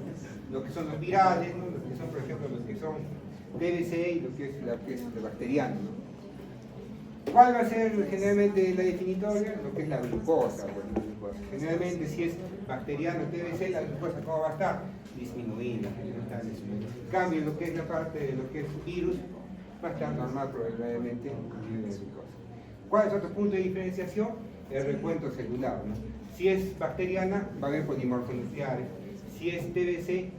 Lo que son los virales, ¿no? Los que son, por ejemplo, los que son PVC y lo que es el bacteriano, ¿no? ¿Cuál va a ser generalmente la definitoria? Lo que es la glucosa, pues, generalmente si es bacteriano PVC, la glucosa ¿cómo va a estar? Disminuida, en cambio lo que es la parte de lo que es virus va a estar normal probablemente en la glucosa. ¿Cuál es otro punto de diferenciación? El recuento celular, ¿no? Si es bacteriana va a haber polimorfonucleares, si es PVC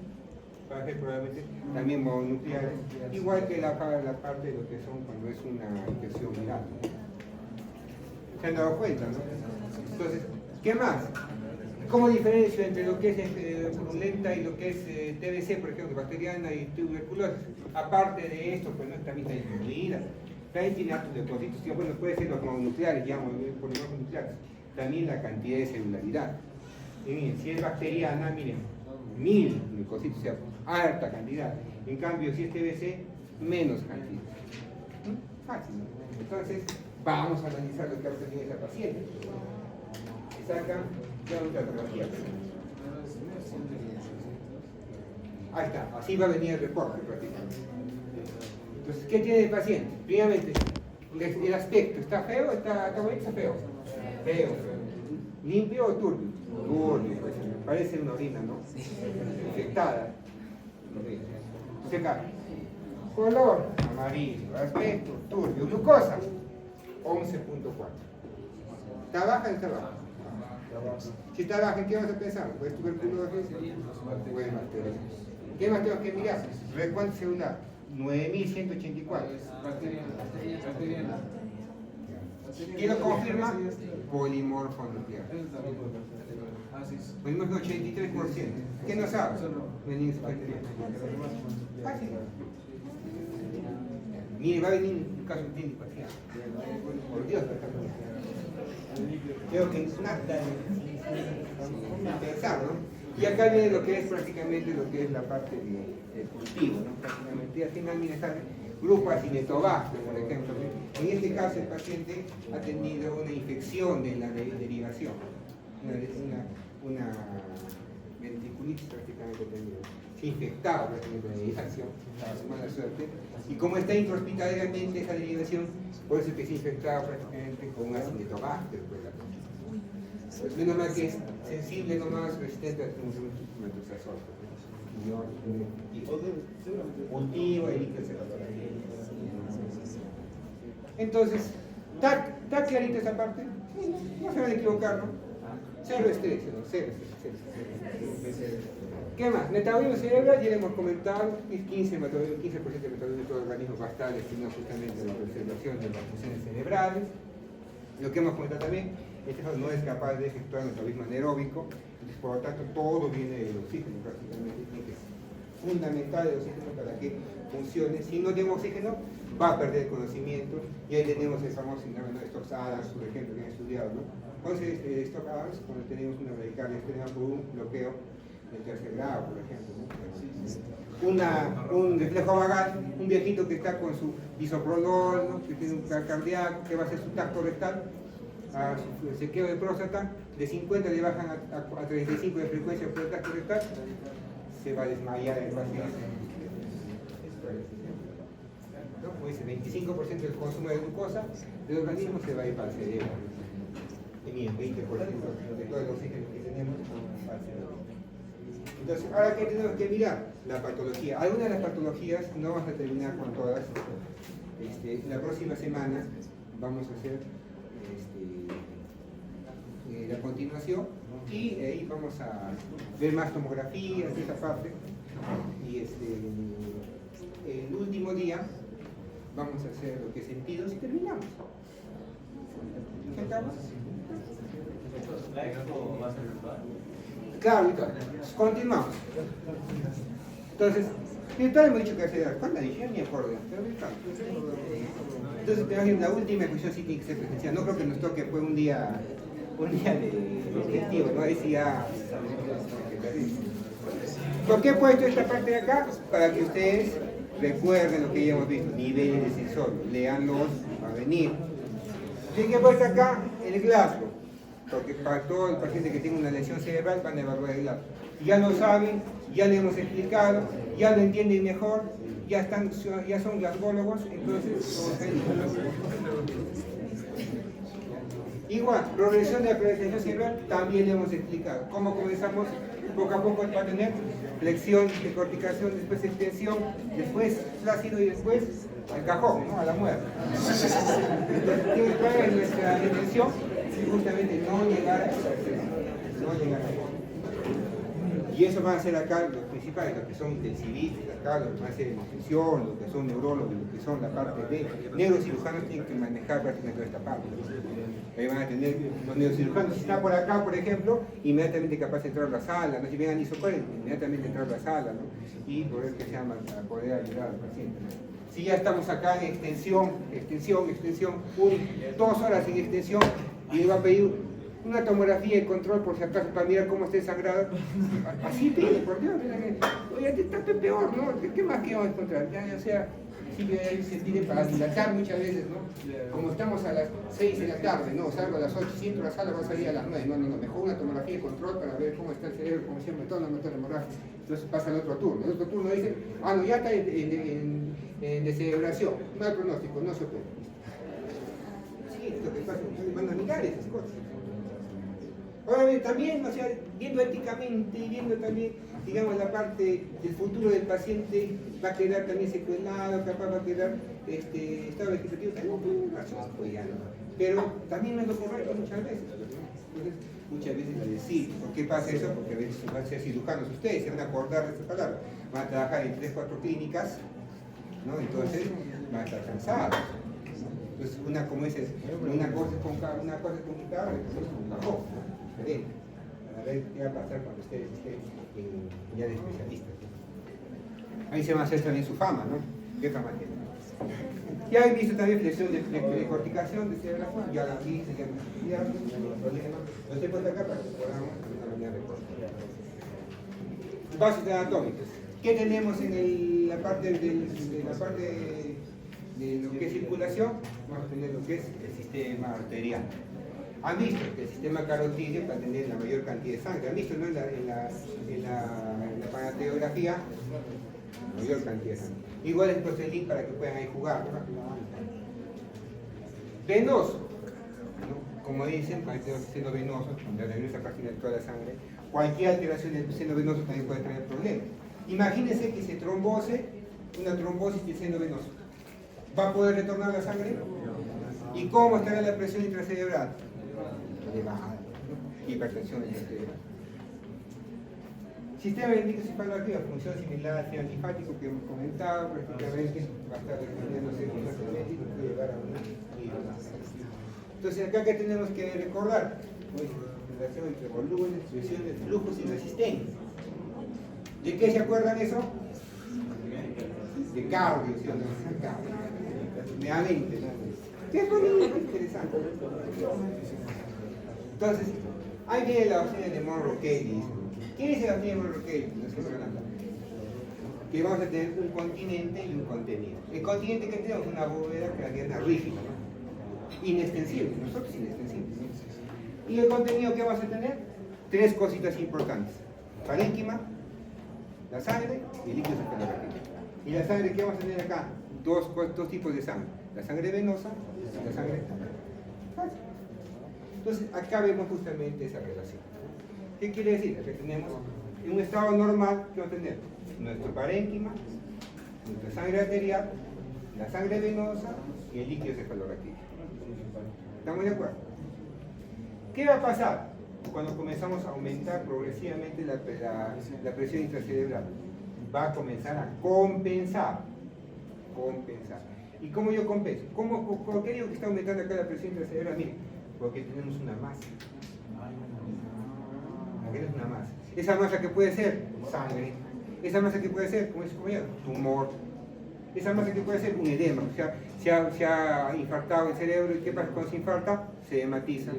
va a haber probablemente también mononucleares, igual que la parte de lo que son cuando es una infección viral. ¿Se han dado cuenta, no? Entonces, ¿qué más? ¿Cómo diferencio entre lo que es purulenta y lo que es TBC, por ejemplo, bacteriana y tuberculosis? Aparte de esto, pues no está bien disminuida. También tiene actos depósitos, bueno, puede ser los mononucleares, digamos, polimorfonucleares. También la cantidad de celularidad. Y miren, si es bacteriana, miren, 1000 leucocitos, o sea, alta cantidad. En cambio, si es TBC, menos cantidad. Fácil, ¿no? Entonces, vamos a analizar lo que ha obtenido esa paciente. Saca ya una patología. Ahí está, así va a venir el reporte prácticamente. Entonces, ¿qué tiene el paciente? Primeramente, el aspecto, ¿está feo? ¿Está bonito? ¿Está feo? Feo. ¿Limpio o turbio? Turbio, pues, parece una orina, ¿no? Infectada. Seca. Color, amarillo. Aspecto, turbio. Glucosa, 11.4. ¿Está baja o está baja? Si está baja, ¿qué vas a pensar? ¿Puedes tuberculosis? Bueno, ¿qué más tengo que mirar? Recuento celular, 9184. ¿Quién lo confirma? Polimorfonuclear. Venimos 83%. ¿Qué no sabe? Venimos fácil. Mire, va a venir un caso clínico aquí. Por Dios, creo que es nada de pensar, ¿no? Y acá viene lo que es prácticamente lo que es la parte del cultivo, ¿no? Prácticamente, y al final, mire, sale grupo acinetobacter, por ejemplo. En este caso, el paciente ha tenido una infección de la derivación, una ventriculitis prácticamente tenido. Se ha infectado prácticamente la derivación, a su mala suerte. Y como está intrahospitalariamente esa derivación, por eso es que se ha infectado prácticamente con un acinetobacter. Pues menos mal que es sensible, nomás resistente a un retrocesor. Cultivo y líquido separador. Entonces, ¿está clarita esa parte? No se van a equivocar, ¿no? Cero estrés, ¿no? Cero. ¿Qué más? Metabolismo cerebral, ya le hemos comentado, es 15% de metabolismo de todo el organismo va a estar destinado justamente a la preservación de las funciones cerebrales. Lo que hemos comentado también, este no es capaz de efectuar metabolismo anaeróbico, entonces por lo tanto todo viene del oxígeno prácticamente, tiene que ser fundamental el oxígeno para que funcione. Si no tenemos oxígeno, va a perder conocimiento, y ahí tenemos el famoso síndrome de Stokes-Adams, por ejemplo, que han estudiado, ¿no? Entonces, Stokes-Adams, cuando tenemos una bradicardia externa por un bloqueo del tercer grado, por ejemplo, ¿no? Un reflejo vagal, un viejito que está con su bisoprolol, ¿no? Que tiene un cardíaco, que va a hacer su tacto rectal, a su sequeo de próstata, de 50 le bajan a 35 de frecuencia por el tacto rectal, se va a desmayar el paciente. ¿No? Como dice, 25% del consumo de glucosa del organismo se va a ir para el cerebro. Y miren, 20% de todo el oxígeno que tenemos para el cerebro. Entonces, ahora que tenemos que mirar la patología. Algunas de las patologías no vamos a terminar con todas. La próxima semana vamos a hacer la continuación, y ahí vamos a ver más tomografías de esa parte. Y el último día vamos a hacer lo que es sentidos y terminamos. ¿Qué acabamos? Claro, entonces, continuamos. Entonces, virtual hemos dicho que hacer, ¿cuándo dije? Ni acuerdo. Entonces, la última ejecución sí tiene que ser presencial. No creo que nos toque fue un día de festivo, ¿no? Ahí sí ya. ¿Por qué he puesto esta parte de acá? Para que ustedes recuerden lo que ya hemos visto, niveles de sensor, leanlos a venir. ¿Qué he puesto acá? El Glasgow, porque para todo el paciente que tenga una lesión cerebral van a evaluar el Glasgow. Ya lo saben, ya le hemos explicado, ya lo entienden mejor, ya son glasgólogos, entonces igual, progresión de la progresión cerebral también le hemos explicado. ¿Cómo comenzamos? Poco a poco va a tener flexión, decorticación, después extensión, después flácido y después al cajón, ¿no? A la muerte. Entonces, ¿cuál es nuestra intención? Justamente no llegar a esa no llegar a eso. Y eso van a ser acá los principales, los que son intensivistas, acá los que van a ser nutrición, los que son neurólogos, los que son la parte de neurocirujanos tienen que manejar prácticamente toda esta parte. Ahí van a tener los neurocirujanos, si está por acá, por ejemplo, inmediatamente capaz de entrar a la sala, ¿no? Si vengan y socorren, inmediatamente entrar a la sala, ¿no? Y poder que sea para poder ayudar al paciente, ¿no? Si ya estamos acá en extensión, 2 horas en extensión, y le va a pedir una tomografía de control por si acaso para mirar cómo está el sangrado. Así pide, por Dios. Oye, está peor, ¿no? ¿Qué más que vamos a encontrar? Ya, o sea, sí que se pide para dilatar muchas veces, ¿no? Como estamos a las 6 de la tarde, ¿no? Salgo a las 8, si entro a la sala va a salir a las 9. No, mejor una tomografía de control para ver cómo está el cerebro, como siempre, todo no meter hemorragia. Entonces pasa al otro turno. El otro turno dice, no, ya está en descerebración, mal pronóstico, no se opera. Sí, es lo que pasa, van a mirar esas cosas. Ahora también, o sea, viendo éticamente y viendo también, digamos, la parte del futuro del paciente, va a quedar también secuelado, capaz va a quedar estado vegetativo, también razón, pues ya no. Pero también no es lo correcto muchas veces. Entonces, muchas veces la decir, ¿por qué pasa eso? Porque a veces van a ser cirujanos ustedes, se van a acordar de esa palabra, van a trabajar en 3 o 4 clínicas, ¿no? Entonces van a estar cansados. Entonces, una cosa es con cada, otra es con cajón. A ver qué va a pasar cuando ustedes estén ya de especialistas. Ahí se va a hacer también su fama, ¿no? ¿Qué fama tiene? Ya he visto también flexión de corticación, de cerebral, ya la vi, ya no hay problema. Lo estoy poniendo acá para que podamos una manera de cortar. Bases anatómicas. ¿Qué tenemos en la parte de lo que es circulación? Vamos a tener lo que es el sistema arterial. Han visto que el sistema carotídeo para tener la mayor cantidad de sangre. Han visto, ¿no? en la panateografía, la mayor cantidad de sangre. Igual es proselín para que puedan ahí jugar, ¿no? Venoso, ¿no? Como dicen, para el seno venoso, donde la venosa página de toda la sangre, cualquier alteración del seno venoso también puede tener problemas. Imagínense que se trombose, una trombosis del seno venoso. ¿Va a poder retornar la sangre? ¿Y cómo estará la presión intracerebral? Elevada, ¿no? Hipertensión intracerebral. Sistema eléctrico cefalorraquídeo, función similar al sistema linfático que hemos comentado, prácticamente va a estar respondiéndose con un eléctrico que llevar a una hidratación. Entonces, acá que tenemos que recordar, pues, relación entre volúmenes, presiones, flujos y resistencia. ¿De qué se acuerdan eso? De cardio, ¿sí o no? Nuevamente, ¿no? Qué bonito, interesante. Entonces, ahí viene la opción de Monro-Kelly. ¿Quién es la opción de Monro-Kelly? Que vamos a tener un continente y un contenido. El continente que tenemos es una bóveda craneana rígida, ¿no? Inextensible, nosotros inextensibles, ¿no? Y el contenido que vamos a tener, 3 cositas importantes: parénquima, la sangre y el líquido cefalorraquídeo. Y la sangre que vamos a tener acá, dos tipos de sangre: la sangre venosa y la sangre fácil. Entonces, acá vemos justamente esa relación. ¿Qué quiere decir? Que tenemos en un estado normal, ¿qué vamos a tener? Nuestro parénquima, nuestra sangre arterial, la sangre venosa y el líquido cefalorraquídeo. ¿Estamos de acuerdo? ¿Qué va a pasar? cuando comenzamos a aumentar progresivamente la presión intracerebral. Va a comenzar a compensar. ¿Y cómo yo compenso? ¿Por qué digo que está aumentando acá la presión intracerebral? Miren, porque tenemos una masa. Aquí es una masa. Esa masa que puede ser sangre, esa masa que puede ser, como es tumor, esa masa que puede ser un edema, o sea, se ha infartado el cerebro, y ¿qué pasa cuando se infarta? Se hematiza.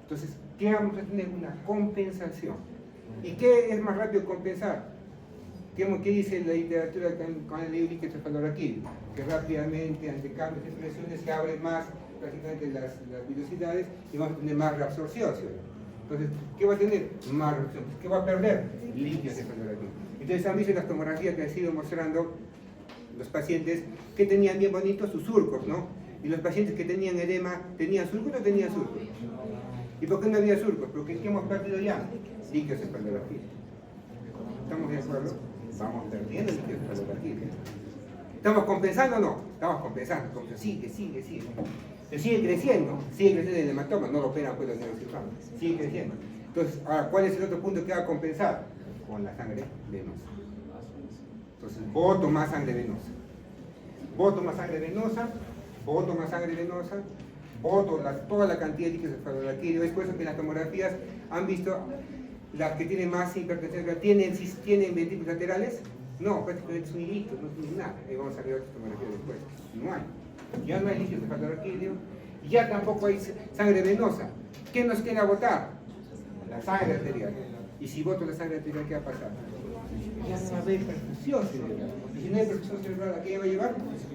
Entonces, ¿qué vamos a tener? Una compensación. ¿Y qué es más rápido compensar? ¿Qué dice la literatura con el libro encefalorraquídeo? Que rápidamente, ante cambios de presiones, se abren más prácticamente las velocidades y vamos a tener más reabsorción, ¿sí? Entonces, ¿qué va a tener? Más reabsorción. ¿Qué va a perder? Líquido encefalorraquídeo. Entonces, han visto las tomografías que han sido mostrando los pacientes que tenían bien bonitos sus surcos, ¿no? Y los pacientes que tenían edema, ¿tenían surcos o no tenían surcos? ¿Y por qué no había surcos? Porque ¿qué hemos perdido ya? Líquido encefalorraquídeo. ¿Estamos de acuerdo? Vamos perdiendo el líquido encefalorraquídeo. ¿Estamos compensando o no? Estamos compensando. Sigue. Se sigue creciendo el hematoma, no lo operan pues los neurocirujanos. Sigue creciendo. Entonces, ahora, ¿cuál es el otro punto que va a compensar? Con la sangre venosa. Entonces, boto más sangre venosa. Boto toda la cantidad de líquido encefalorraquídeo. Es por eso que en las tomografías han visto las que tienen más hipertensión, ¿tienen ventrículos laterales? No, prácticamente es un hilito, no tiene nada. Ahí vamos a ver otras tomografías después. No hay. Ya no hay líquido encefalorraquídeo, y ya tampoco hay sangre venosa. ¿Qué nos queda botar? La sangre arterial. Y si boto la sangre arterial, ¿qué va a pasar? Ya no va a haber perfusión cerebral. Y si no hay perfusión cerebral, ¿a qué va a llevar?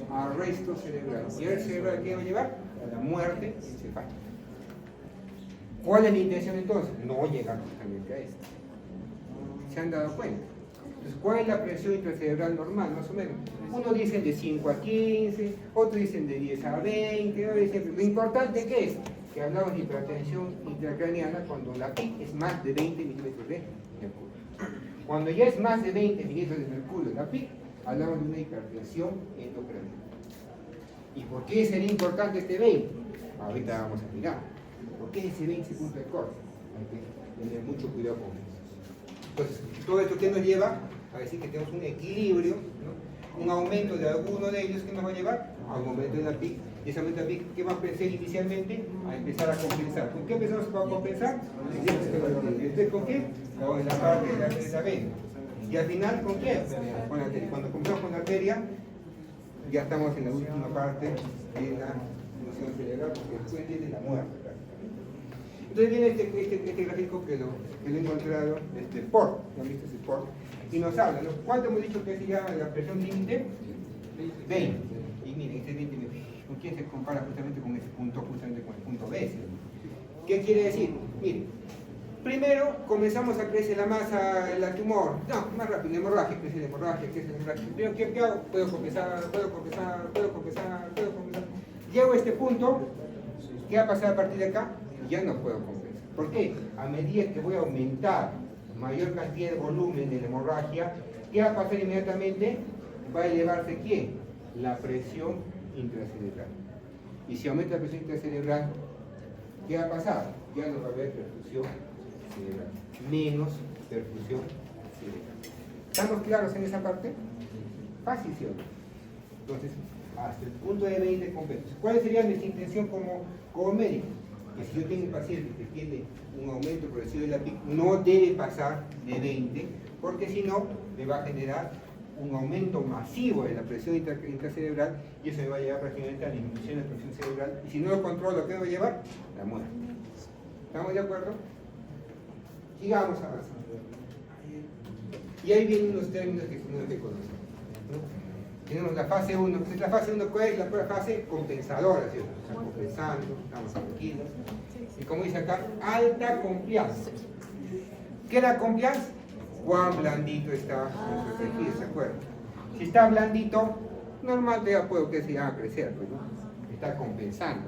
A arresto cerebral. ¿Y arresto cerebral a qué va a llevar? A la muerte encefálica. ¿Cuál es la intención entonces? No llegar justamente a esto. ¿Se han dado cuenta? Entonces, ¿cuál es la presión intracerebral normal, más o menos? Unos dicen de 5 a 15, otros dicen de 10 a 20, otros dicen... Lo importante que es que hablamos de hipertensión intracraneana cuando la PIC es más de 20 milímetros de mercurio. Cuando ya es más de 20 milímetros de mercurio la PIC, hablamos de una hipertensión endocraneana. ¿Y por qué sería importante este 20? Ahorita vamos a mirar. ¿Por qué ese 20 se cumple el corte? Hay que tener mucho cuidado con eso. Entonces, todo esto que nos lleva a decir que tenemos un equilibrio, ¿no? Un aumento de alguno de ellos que nos va a llevar a un aumento de la PIC. Y ese aumento de la PIC, ¿qué va a empezar inicialmente? A empezar a compensar. ¿Con qué empezamos a compensar? ¿Después con qué? Con la parte de la vena. Y al final, ¿con qué? Con la arteria. Cuando comenzamos con la arteria, ya estamos en la última parte de la función cerebral, porque después viene la muerte. Entonces viene este gráfico que lo he encontrado, PORT, ¿no han visto ese PORT? Y nos habla, ¿no? ¿Cuánto hemos dicho que se llama la presión límite? 20. Y miren, este 20, ¿con quién se compara justamente con ese punto, justamente con el punto B? ¿Qué quiere decir? Miren, primero comenzamos a crecer la masa, la tumor, no, más rápido, la hemorragia, crece la hemorragia. Pero ¿qué hago? Puedo compensar. Llego a este punto, ¿qué va a pasar a partir de acá? Ya no puedo compensar. ¿Por qué? A medida que voy a aumentar mayor cantidad de volumen de la hemorragia, ¿qué va a pasar inmediatamente? Va a elevarse ¿quién? La presión intracerebral. Y si aumenta la presión intracerebral, ¿qué va a pasar? Ya no va a haber perfusión cerebral. Menos perfusión cerebral. ¿Estamos claros en esa parte? Fácil, ¿sí o no? Entonces, hasta el punto de 20 compensos. ¿Cuál sería nuestra intención como médico? Que si yo tengo un paciente que tiene un aumento progresivo de la PIC, no debe pasar de 20, porque si no, me va a generar un aumento masivo de la presión intracerebral y eso me va a llevar prácticamente a la disminución de la presión cerebral. Y si no lo controlo, ¿qué me va a llevar? La muerte. ¿Estamos de acuerdo? Sigamos avanzando. Y ahí vienen unos términos que tenemos que conocer, ¿no? Tenemos la fase 1. La fase 1, ¿cuál es? La fase compensadora, ¿cierto? Estamos compensando, estamos tranquilos. Y como dice acá, alta confianza. ¿Qué es la confianza? Cuán blandito está nuestro tejido, ¿se acuerdan? Si está blandito, normal ya puedo crecer, pues, ¿no? Está compensando.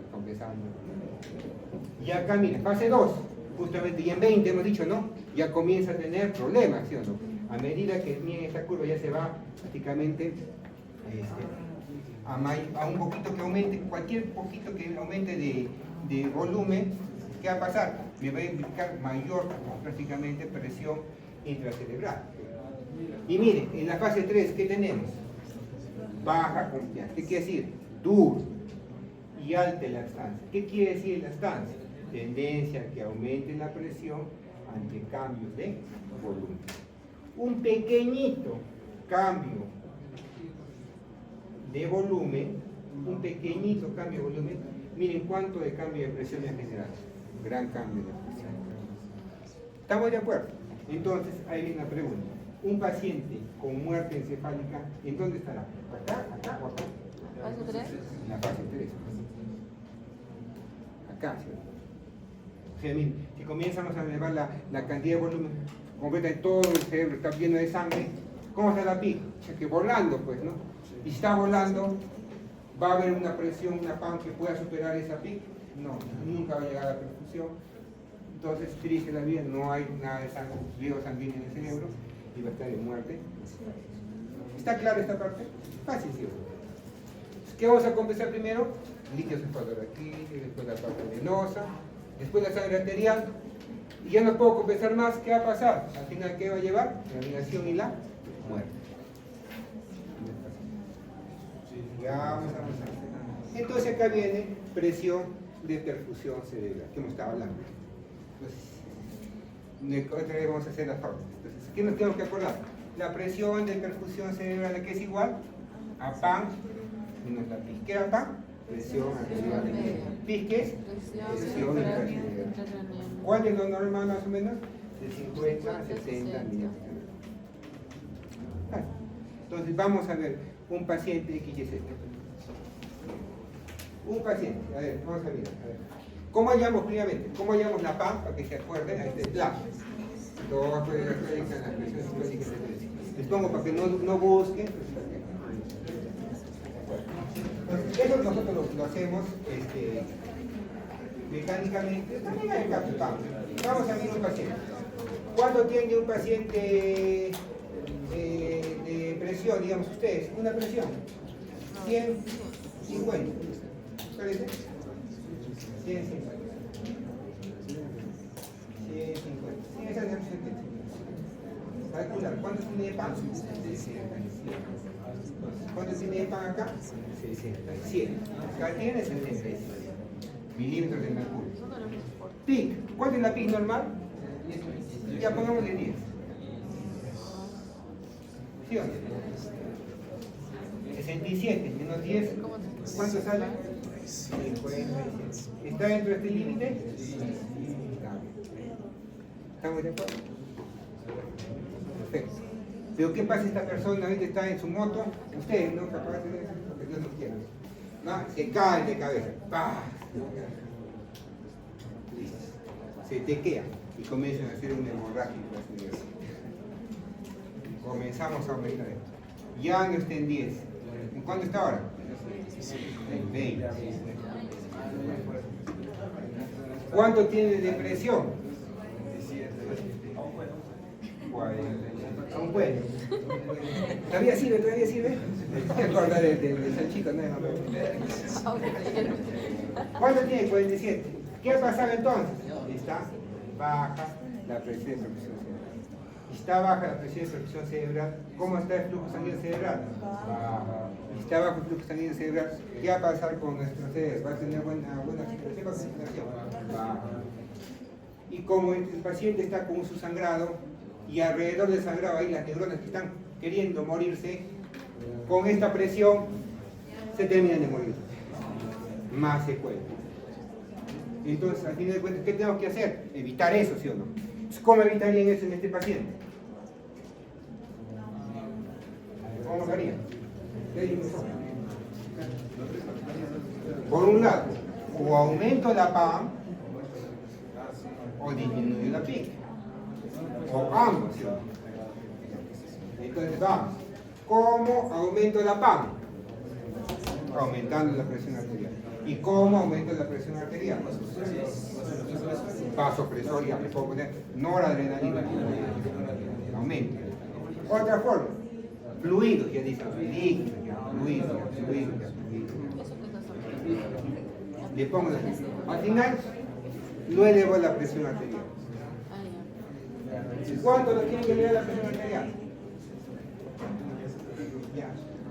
Y acá, miren, fase 2, justamente, y en 20 hemos dicho, ¿no? Ya comienza a tener problemas, ¿sí o no? A medida que miren, esta curva ya se va prácticamente a un poquito que aumente, cualquier poquito que aumente de volumen, ¿qué va a pasar? Me va a implicar mayor, prácticamente, presión intracerebral. Y miren, en la fase 3, ¿qué tenemos? Baja confianza. ¿Qué quiere decir? Duro y alta lactancia. ¿Qué quiere decir lactancia? Tendencia a que aumente la presión ante cambios de volumen. Un pequeñito cambio de volumen, miren cuánto de cambio de presión ha generado. Gran cambio de presión. ¿Estamos de acuerdo? Entonces, ahí viene la pregunta. Un paciente con muerte encefálica, ¿en dónde estará? ¿Acá, acá o acá? ¿Fase 3? En la fase 3. Acá, ¿cierto? O sea, miren, si comenzamos a elevar la cantidad de volumen completa de todo el cerebro, está lleno de sangre, ¿cómo está la PIC? O sea, que volando, pues, ¿no? Y si está volando, ¿va a haber una presión, una PAM que pueda superar esa PIC? No, nunca va a llegar a la perfusión. Entonces, triste la vida, no hay nada de sangre, riego sanguíneo en el cerebro y va a estar en muerte. ¿Está claro esta parte? Fácil, ¿sí? ¿Qué vamos a compensar primero? Líquido cefalorraquídeo aquí, después la parte venosa, después la sangre arterial, y ya no puedo compensar más. ¿Qué va a pasar? Al final, ¿qué va a llevar? La negación y la muerte. Ya vamos a avanzar. Entonces acá viene presión de perfusión cerebral, que hemos estado hablando. Entonces, otra vez vamos a hacer la fórmula. Entonces, ¿qué nos tenemos que acordar? La presión de perfusión cerebral, ¿a qué es igual? A PAN menos la PIC. ¿Qué era PAN? Presión arterial. ¿PIC qué es? Presión intracerebral. ¿Cuál es lo normal más o menos? De 50 a 60 milímetros. Entonces vamos a ver un paciente X y Z. Un paciente, a ver, vamos a mirar. A ver. ¿Cómo hallamos primeramente? ¿Cómo hallamos la PAM? Para que se acuerden, ahí está el plan. Les pongo para que no busquen. Eso nosotros lo hacemos mecánicamente. También hay PAM. Vamos a mirar un paciente. ¿Cuánto tiene un paciente de presión, digamos ustedes? Una presión. 150. ¿Parece? 150. 150. Sí, esa es la 70. Calcular. ¿Cuánto tiene de pan? 60. ¿Cuánto tiene de pan acá? 60. 100. Acá tiene 76 milímetros de mercurio. PIC. ¿Cuánto es la PIC normal? Ya pongámosle 10. ¿Sí o no? 67 menos 10. ¿Cuánto sale? 57. ¿Está dentro de este límite? Sí. ¿Estamos de acuerdo? Perfecto. Pero ¿qué pasa si esta persona ahorita está en su moto? Ustedes no capaz de eso, porque Dios no quiera. ¿No? Se cae de cabeza. ¡Pah! Se tequea y comienzan a hacer un hemorrágico. Comenzamos a aumentar esto. Ya no está en 10. ¿En cuánto está ahora? En 20. ¿Cuánto tiene de presión? 40. Aún puede. ¿Todavía sirve? ¿Todavía sirve? Me acordar del Sanchito, ¿no? ¿Cuánto tiene? 47. ¿Qué ha pasado entonces? Está baja la presión de perfusión cerebral. Está baja la presión de perfusión cerebral. ¿Cómo está el flujo sanguíneo cerebral? Baja. Está bajo el flujo sanguíneo cerebral. ¿Qué va a pasar con nuestro cerebro? ¿Va a tener buena circulación o oxigenación? Baja. Y como el paciente está con su sangrado y alrededor del sangrado hay las neuronas que están queriendo morirse, con esta presión se terminan de morir. Más secuelas. Entonces, al final de cuentas, ¿qué tenemos que hacer? Evitar eso, ¿sí o no? ¿Cómo evitarían eso en este paciente? ¿Cómo lo harían? Por un lado, o aumento la PAM o disminuyo la PIC. O ambos, ¿sí o no? Entonces, vamos. ¿Cómo aumento la PAM? Aumentando la presión arterial. ¿Y cómo aumento la presión arterial? Vasopresoria, le puedo poner noradrenalina. Aumenta. Otra forma, fluidos, ya dicen, líquidos, fluidos. Le pongo la. Al final, no elevó la presión arterial. ¿Cuánto lo tiene que elevar la presión arterial?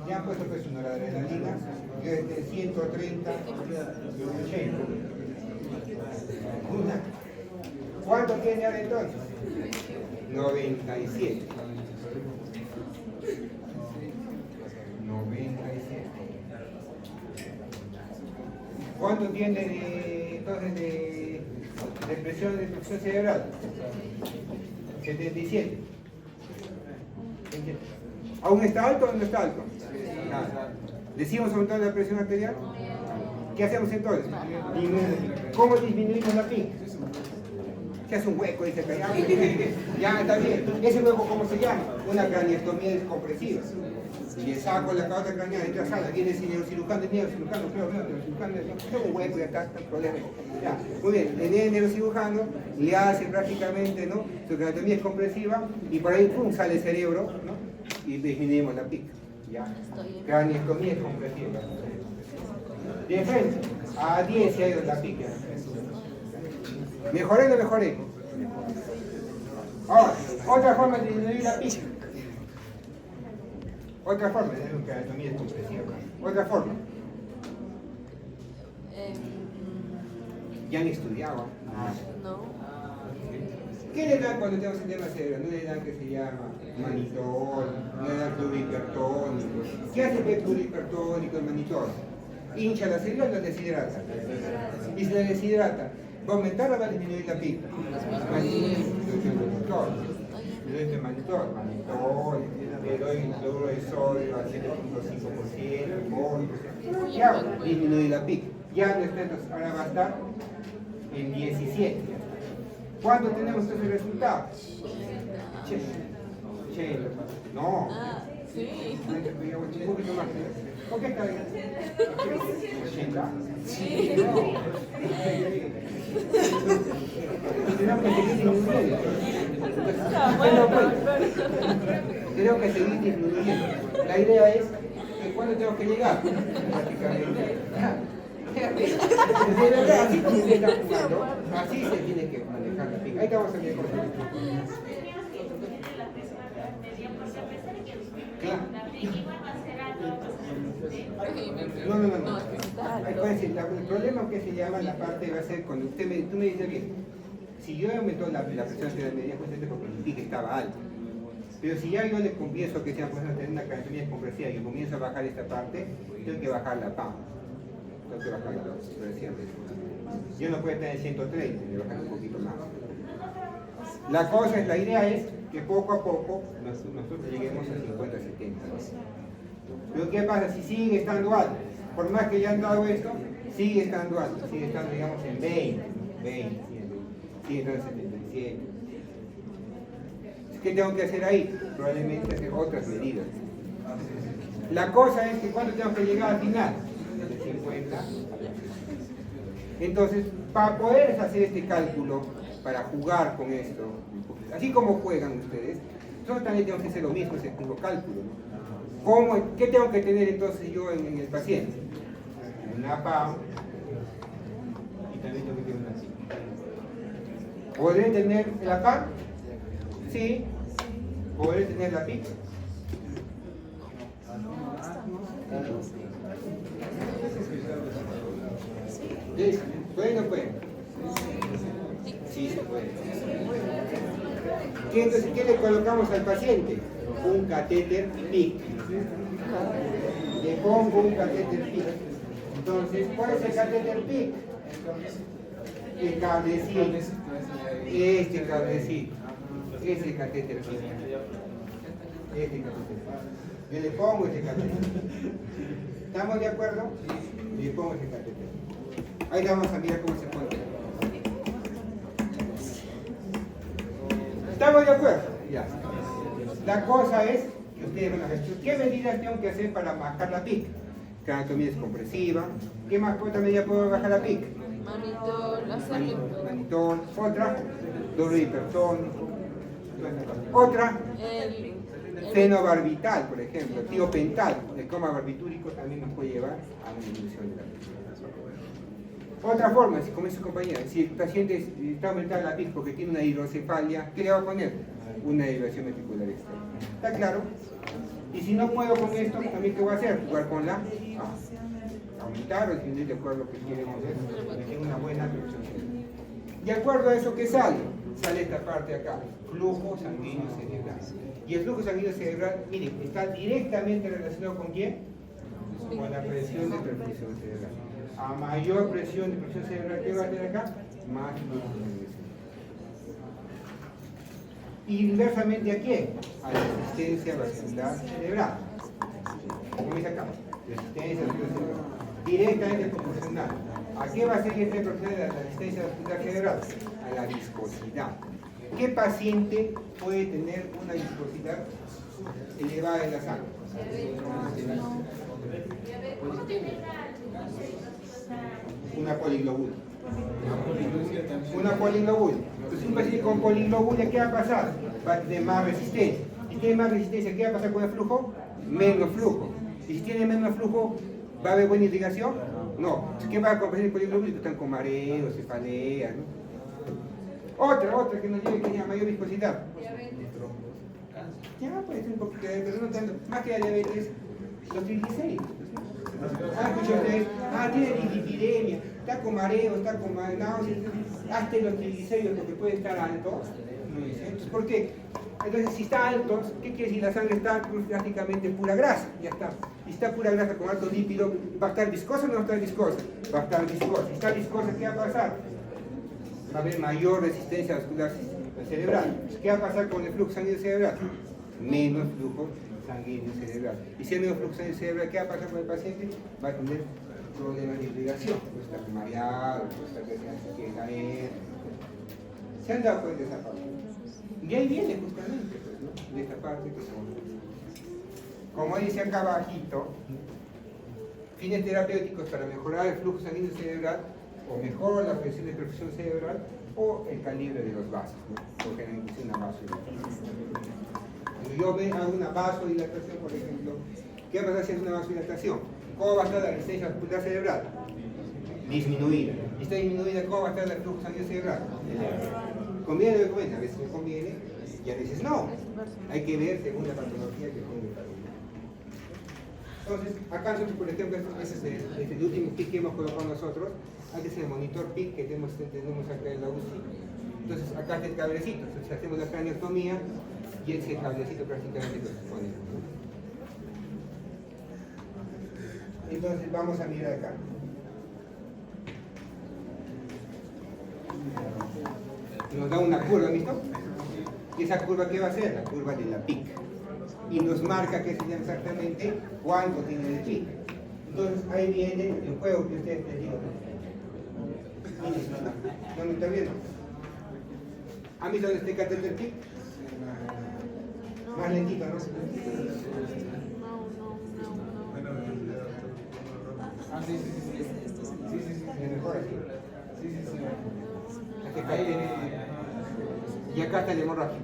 Ya han puesto pues una adrenalina, yo de 130, 80. ¿Cuánto tiene ahora entonces? 97. 97. ¿Cuánto tiene entonces de presión cerebral? 77. ¿Aún está alto o no está alto? Nada. ¿Decimos aumentar la presión arterial? ¿Qué hacemos entonces? ¿Cómo disminuimos la PIC? Se hace un hueco, dice acá. Ya está bien. ¿Ese hueco cómo se llama? Una craniectomía descompresiva. Y le saco la cabeza craneal y sala, viene el neurocirujano, creo, tengo un hueco y acá está el problema. Ya, muy bien, viene el neurocirujano, le hace prácticamente, ¿no?, su craniectomía descompresiva y por ahí pum, sale el cerebro, ¿no?, y disminuimos la PIC. Ya, craniectomía descompresiva. De frente, a 10 se ha ido la PIC. ¿Mejoré o no mejoré? Ahora, otra forma de disminuir la PIC. Otra forma de una craniectomía descompresiva. Otra forma. ¿Ya han estudiado? No. ¿Qué le dan cuando tenemos edema cerebral? No le dan que se llama manitol, no le dan plurihipertónico. ¿Qué hace el plurihipertónico, el manitol? Hincha la célula o la deshidrata. Y si la deshidrata, ¿va a aumentar o va a disminuir la PIC? Le doy manitol, le doy cloruro de sodio al 7.5%, ya disminuye la PIC. Ya no está, entonces ahora va a estar en 17. ¿Cuándo tenemos ese resultado? 80. No. Sí. Un poquito más. ¿Por qué está bien? 80. Sí. No. Tenemos que seguir disminuyendo. Tenemos que seguir disminuyendo. La idea es que ¿cuándo tenemos que llegar? Prácticamente. De verdad, así como se está jugando, así se tiene que manejar la pica. Ahí estamos en el corte. Claro. No. El problema que se llama la parte va a ser cuando tú me dices bien, si yo aumento la presión arterial media, pues porque mi pique estaba alto. Pero si ya yo le confieso que sea pues tener una craniectomía descompresiva y comienzo a bajar esta parte, tengo que bajar la PAM. Tengo que bajar la presión. Yo no puedo estar en 130, me bajar un poquito más. La cosa es, la idea es que poco a poco nosotros lleguemos a 50, 70. Pero ¿qué pasa si sigue estando alto? Por más que ya han dado esto, sigue estando alto, sigue estando, digamos, en 20, sigue estando en 77. ¿Qué tengo que hacer ahí? Probablemente hacer otras medidas. La cosa es que cuando tengo que llegar al final, de 50. Entonces, para poder hacer este cálculo, para jugar con esto, así como juegan ustedes, nosotros también tenemos que hacer lo mismo, ese mismo cálculo, ¿no? ¿Qué tengo que tener entonces yo en el paciente? Una PAM y también tengo que tener una PIC. ¿Podré tener la PAM? Sí. ¿Podré tener la PIC? ¿Puede o no puede? Sí, se puede. Entonces, ¿qué le colocamos al paciente? Un catéter PIC. Le pongo un catéter PIC. Entonces, ¿cuál es el catéter PIC? El cablecito. Este cablecito. Ese catéter PIC. Este catéter PIC. Yo le pongo ese catéter. ¿Estamos de acuerdo? Le pongo ese catéter. Ahí vamos a mirar cómo se pone. ¿Estamos de acuerdo? Ya. La cosa es que ustedes van a ver qué medidas tengo que hacer para bajar la PIC. Craniectomía descompresiva. ¿Qué más otra medida puedo bajar la PIC? Manitol. Otra, dolor hipertónico. Otra, fenobarbital, por ejemplo, tiopental. El coma barbitúrico también nos puede llevar a una disminución de la PIC. Otra forma, como dice su compañera, si el paciente está aumentada la PIC porque tiene una hidrocefalia, ¿qué le va a poner? Una elevación ventricular externa. ¿Está claro? Y si no puedo con esto, también ¿qué voy a hacer? Jugar con la A. Aumentar o disminuir de acuerdo a lo que queremos ver, que tenga una buena perfusión cerebral. De acuerdo a eso, ¿qué sale? Sale esta parte de acá, flujo sanguíneo cerebral. Y el flujo sanguíneo cerebral, miren, está directamente relacionado ¿con quién? Con la presión de perfusión cerebral. A mayor presión de perfusión cerebral, ¿qué va a tener acá? Más flujo sanguíneo cerebral. Y inversamente ¿a quién? A la resistencia vascular cerebral. Como dice acá, resistencia vascular cerebral. Directamente proporcional. ¿A qué va a ser esta proporcional de la resistencia vascular cerebral? A la viscosidad. ¿Qué paciente puede tener una viscosidad elevada en la sangre? Una poliglobulia. Una poliglobulia. Entonces, un paciente con poliglobulia, ¿qué va a pasar? Va a tener más resistencia. Si tiene más resistencia, ¿qué va a pasar con el flujo? Menos flujo. Y si tiene menos flujo, ¿va a haber buena irrigación? No. ¿Qué va a acontecer con poliglobulia? Están con mareos, cefaleas, ¿no? Otra que nos lleve que haya mayor viscosidad. Ya puede ser un poquito de, pero no tanto. Más que la diabetes, los triglicéridos. Escuchó ustedes, tiene dislipidemia, está con mareo, está con náuseas, hasta los triglicéridos porque puede estar alto. Entonces, ¿por qué? Entonces, si está alto, ¿qué quiere decir? La sangre está prácticamente pura grasa, ya está. Si está pura grasa con alto lípido, ¿va a estar viscosa o no va a estar viscosa? Va a estar viscosa. Si está viscosa, ¿qué va a pasar? Va a haber mayor resistencia vascular cerebral. ¿Qué va a pasar con el flujo sanguíneo cerebral? Menos flujo sanguíneo cerebral. Y si hay menos flujo sanguíneo cerebral, ¿qué va a pasar con el paciente? Va a tener problemas de irrigación. Puede estar mareado, puede estar que se quiere caer. ¿Se han dado cuenta de esa parte? Y ahí viene justamente, pues, ¿no? De esta parte que somos. Como dice acá abajito, fines terapéuticos para mejorar el flujo sanguíneo cerebral, o mejor la presión de perfusión cerebral, o el calibre de los vasos, ¿no? Porque es una vasodilatación. Cuando yo hago una vasodilatación, por ejemplo, ¿qué va a pasar si es una vasodilatación? ¿Cómo va a estar la resistencia vascular cerebral? Disminuida. ¿Y está disminuida? ¿Cómo va a estar el flujo sanguíneo cerebral? ¿Conviene o no conviene? A veces me conviene y a veces no. Hay que ver según la patología que tenga cada uno. Entonces, acá nosotros, por ejemplo, este es el último PIC que hemos colocado nosotros. Este es el monitor PIC que tenemos acá en la UCI. Entonces, acá está el cablecito. Entonces, hacemos la craneostomía y ese cablecito prácticamente que se pone. Entonces, vamos a mirar acá. Nos da una curva, ¿visto? ¿Y esa curva qué va a ser? La curva de la PIC. Y nos marca que se llama exactamente cuánto tiene de PIC. Entonces ahí viene el juego que ustedes les digo. ¿No me está viendo? ¿Han visto este catéter PIC? Más lentito, ¿no? Mejor así. Y acá está el hemorragia.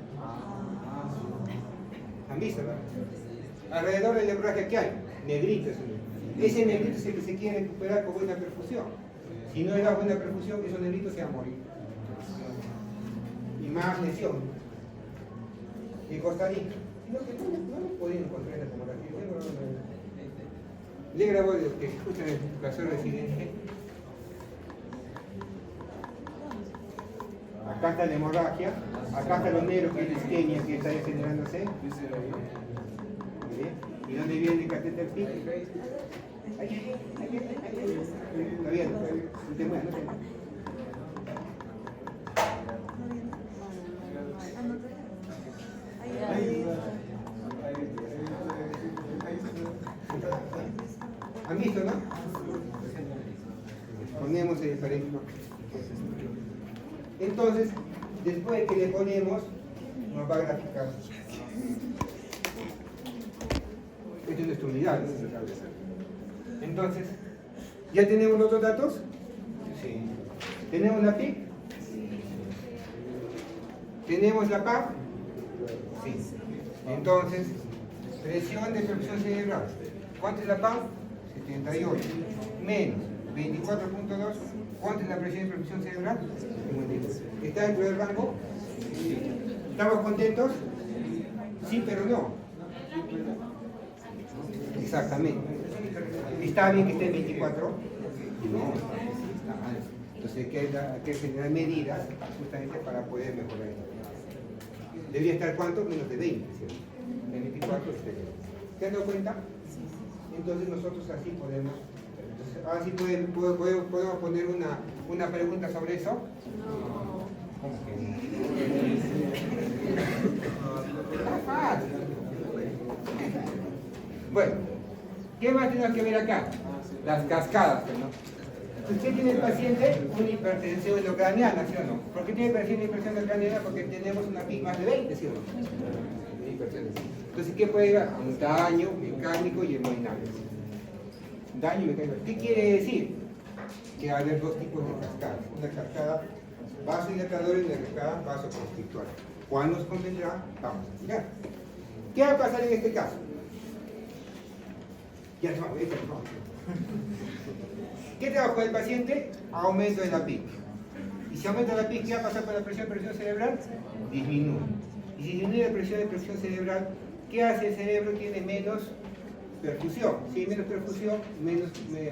¿Han visto, no? Alrededor de la hemorragia, ¿qué hay? Negrito. Ese negrito es el que se quiere recuperar con buena perfusión. Si no le da buena perfusión, esos negritos se van a morir. Y más lesión. Y costadito. No lo pueden encontrar en la tomografía. Le grabó los que escuchan el caso residente. Acá está la hemorragia, acá está lo negro que es la isquemia que está generándose. ¿Y dónde viene el catéter PIC? Ahí. Está bien, no te muevas, no te muevas. ¿Han visto, no? Ponemos el parénquima. Entonces, después que le ponemos, nos va a graficar. Esta es nuestra unidad, ¿no? Entonces, ¿ya tenemos los otros datos? Sí. ¿Tenemos la PIC? ¿Tenemos la PAP? Sí. Entonces, presión de perfusión cerebral. ¿Cuánto es la PAP? 78. Menos 24.2 ¿Cuánto es la presión de perfusión cerebral? 52. ¿Está dentro del rango? Sí. ¿Estamos contentos? Sí, pero no. Exactamente. ¿Está bien que esté en 24? No, está mal. Entonces hay que generar medidas justamente para poder mejorar esto. ¿Debería estar cuánto? Menos de 20, ¿cierto? En 24 esté. ¿Te has dado cuenta? Entonces nosotros así podemos. Entonces, ahora sí podemos poner una pregunta sobre eso. No. ¿Cómo que no? Está fácil. Bueno, ¿qué más tenemos que ver acá? Las cascadas, ¿no? Usted tiene el paciente una hipertensión endocraniana, ¿sí o no? ¿Por qué tiene hipertensión endocraniana? Porque tenemos una PIC más de 20, ¿sí o no? Entonces, ¿qué puede llevar? A un daño mecánico y hemodinâmico. Daño mecánico. ¿Qué quiere decir? Que va a haber dos tipos de cascadas. Una cascada vasodilatadora y una cascada vasoconstrictora. ¿Cuál nos convendrá? Vamos a mirar. ¿Qué va a pasar en este caso? Ya se va, ¿qué trabaja con el paciente? Aumento de la PIC. Y si aumenta la PIC, ¿qué va a pasar con la presión cerebral? Disminuye. Y si disminuye la presión cerebral, ¿qué hace el cerebro? Tiene menos perfusión. Si hay menos perfusión,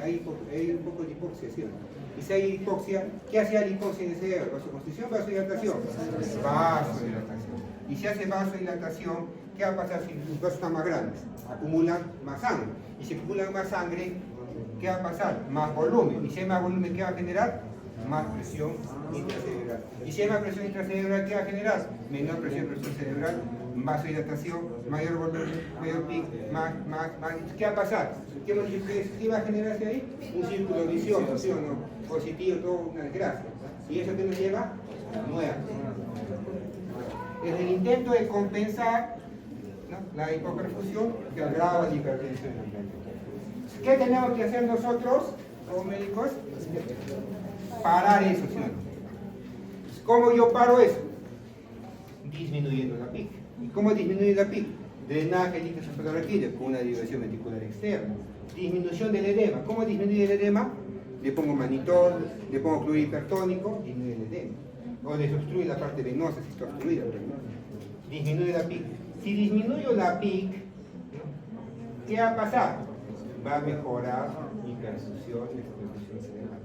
hay un poco de hipoxia, ¿sí? Y si hay hipoxia, ¿qué hace la hipoxia en el cerebro? ¿Vasoconstricción o vasodilatación? Vasodilatación. Y si hace vasodilatación, ¿qué va a pasar si los vasos están más grandes? Acumulan más sangre. Y si acumulan más sangre, ¿qué va a pasar? Más volumen. Y si hay más volumen, ¿qué va a generar? Más presión intracerebral. Y si hay más presión intracerebral, ¿qué va a generar? Menor presión cerebral, vasodilatación, mayor volumen, mayor pic, más. ¿Qué va a pasar? ¿Qué va a generarse ahí? Un círculo vicioso, ¿sí o no? Positivo, todo una desgracia. ¿Y eso qué nos lleva? A muerte. Es el intento de compensar, ¿no?, la hipoperfusión que agrava la hipertensión. ¿Qué tenemos que hacer nosotros como médicos? Parar eso, ¿sí o no? ¿Cómo yo paro eso? Disminuyendo la PIC. ¿Y cómo disminuye la PIC? Drenaje líquido con una divulgación ventricular externa. Disminución del edema. ¿Cómo disminuye el edema? Le pongo manitol, le pongo cloruro hipertónico, disminuye el edema. O les obstruye la parte venosa si está obstruida. Disminuye la PIC. Si disminuyo la PIC, ¿qué va a pasar? Va a mejorar mi perfusión cerebral.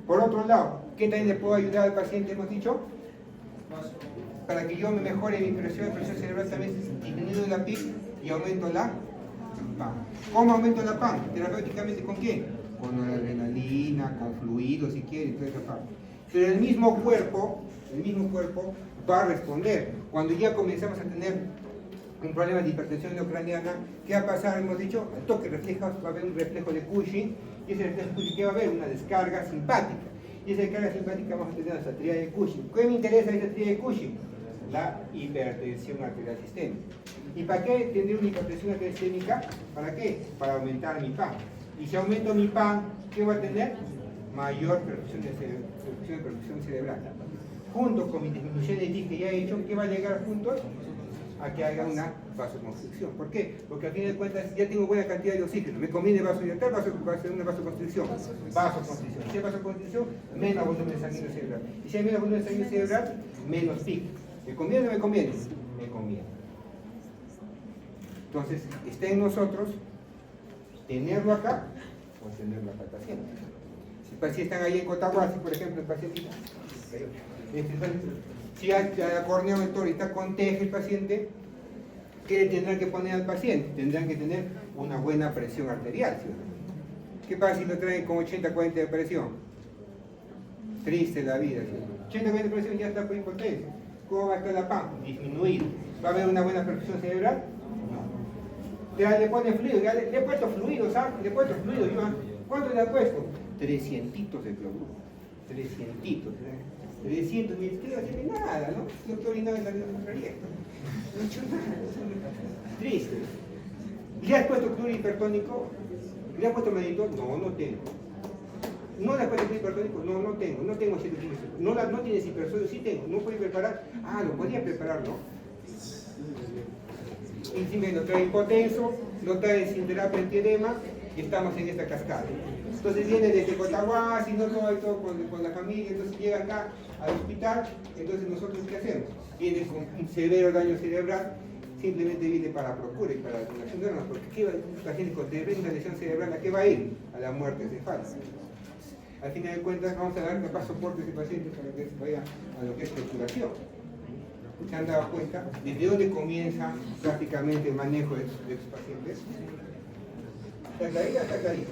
Por otro lado, ¿qué también le puedo ayudar al paciente? Hemos dicho, para que yo me mejore mi presión cerebral, también disminuyo la PIC y aumento la PAN. ¿Cómo aumento la PAN? Terapéuticamente, ¿con qué? Con adrenalina, con fluidos, si quieren, toda esa parte. Pero el mismo cuerpo va a responder. Cuando ya comenzamos a tener un problema de hipertensión endocraniana, ¿qué va a pasar? Hemos dicho, al toque refleja, va a haber un reflejo de Cushing, y ese reflejo de Cushing, ¿qué va a haber? Una descarga simpática. Y esa descarga simpática vamos a tener nuestra tríada de Cushing. ¿Qué me interesa esa tríada de Cushing? La hipertensión arterial sistémica. ¿Y para qué tendré una hipertensión arterial sistémica? ¿Para qué? Para aumentar mi PAN. Y si aumento mi PAN, ¿qué va a tener? Mayor perfusión cerebral. Junto con mi disminución de PIC que ya he hecho, ¿qué va a llegar juntos? A que haga una vasoconstricción. ¿Por qué? Porque al fin de cuentas ya tengo buena cantidad de oxígeno. Me conviene vasodilatar, va a ser una vasoconstricción. Vasoconstricción. Y si hay vasoconstricción, menos volumen sanguíneo cerebral. Y si hay menos volumen sanguíneo cerebral, menos PIC. ¿Me conviene o no me conviene? Me conviene. Entonces, está en nosotros tenerlo acá o tenerlo acá al paciente. Si el paciente está ahí en Cotahuasi, por ejemplo, el paciente, si hay cornea vector y está con TEG el paciente, ¿qué le tendrán que poner al paciente? Tendrán que tener una buena presión arterial, ¿sí? ¿Qué pasa si lo traen con 80-40 de presión? Triste la vida, ¿sí? 80-40 de presión ya está por impotencia. ¿Cómo va a estar la PAN? Disminuido. ¿Va a haber una buena perfusión cerebral? No. Ya le pone fluido, ya le he puesto fluido, ¿sabes? Le he puesto fluido, yo, ¿cuánto le he puesto? 300 de cloruro. 300, ¿eh? 300 mil, no tiene nada, ¿no? Doctor y nada en la proyecto. No he hecho nada. Triste. ¿Le has puesto cloruro hipertónico? ¿Le has puesto meditol? No, no tengo. ¿No le has puesto cloruro hipertónico? No, no tengo. No tengo 115. No tienes hipersodio, sí tengo. ¿No puede preparar? Ah, lo podía preparar, ¿no? Y si me lo trae hipotenso, lo trae sin terapia antiedema, y estamos en esta cascada. Entonces viene desde Cotahuasi, no todo, y todo con la familia, entonces llega acá al hospital, entonces nosotros ¿qué hacemos? Viene con un severo daño cerebral, simplemente viene para procura y para la donación de órganos, porque ¿qué va, la gente con una lesión cerebral a qué va a ir? A la muerte cefálica. Al final de cuentas vamos a dar capaz soporte a ese paciente para que vaya a lo que es torturación. ¿Se han dado cuenta desde dónde comienza prácticamente el manejo de estos pacientes? ¿Está clarita? Está clarita.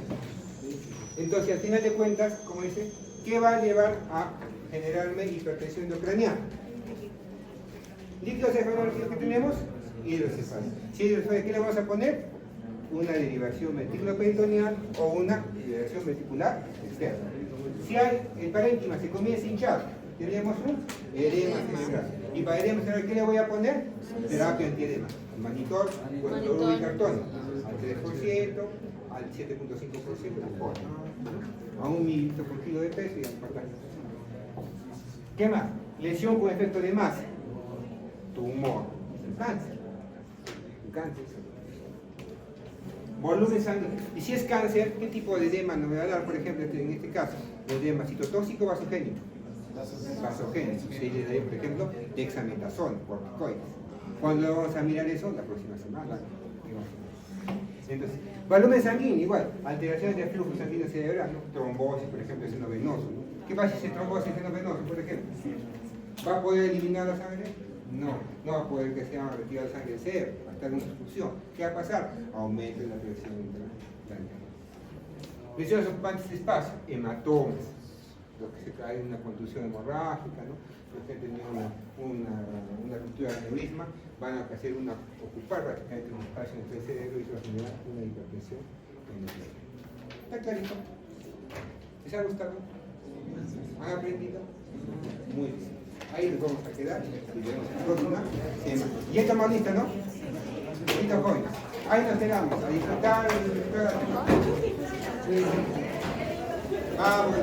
Entonces, al final de cuentas, como dice, ¿qué va a llevar a generarme hipertensión intracraneal? Líquido cefalorraquídeo que tenemos, hidrocefalia. Si hidrocefalia, ¿qué le vamos a poner? Una derivación ventriculoperitoneal o una derivación ventricular externa. Si hay, el parénquima se comienza a hinchar, tenemos un edema cerebral. Y para edema cerebral, ¿qué le voy a poner? Terapia antiedema. Monitor con cloruro de cartón al 3%, al 7.5% mejor. A 1 mililitro por kilo de peso y al portal. ¿Qué más? Lesión con efecto de masa. Tumor. Cáncer. Cáncer. Volumen sanguíneo. Y si es cáncer, ¿qué tipo de edema nos va a dar? Por ejemplo, en este caso, edema citotóxico o vasogénico. Vasogénico. Se le da, por ejemplo, dexametasona, corticoides. ¿Cuándo vamos a mirar eso? La próxima semana. Entonces, volumen sanguíneo, igual, alteraciones de flujo sanguíneo cerebral, ¿no? Trombosis, por ejemplo, seno venoso, ¿no? ¿Qué pasa si es trombosis seno venoso, por ejemplo? ¿Va a poder eliminar la sangre? No, no va a poder que sea retirada sangre del cerebro, va a estar en una expulsión. ¿Qué va a pasar? Aumento de la presión intracraneal. Lesiones ocupantes de espacio, hematomas, lo que se cae en una contusión hemorrágica, ¿no? Los que han tenido una ruptura de aneurisma van a ocupar prácticamente un espacio entre el cerebro y se va a generar una hipertensión endotelial. ¿Está clarito? ¿Les ha gustado? ¿Han aprendido? Muy bien. Ahí nos vamos a quedar y vemos la próxima semana. Y estamos listos, ¿no? Listos, jóvenes. Ahí nos quedamos a disfrutar. Vamos.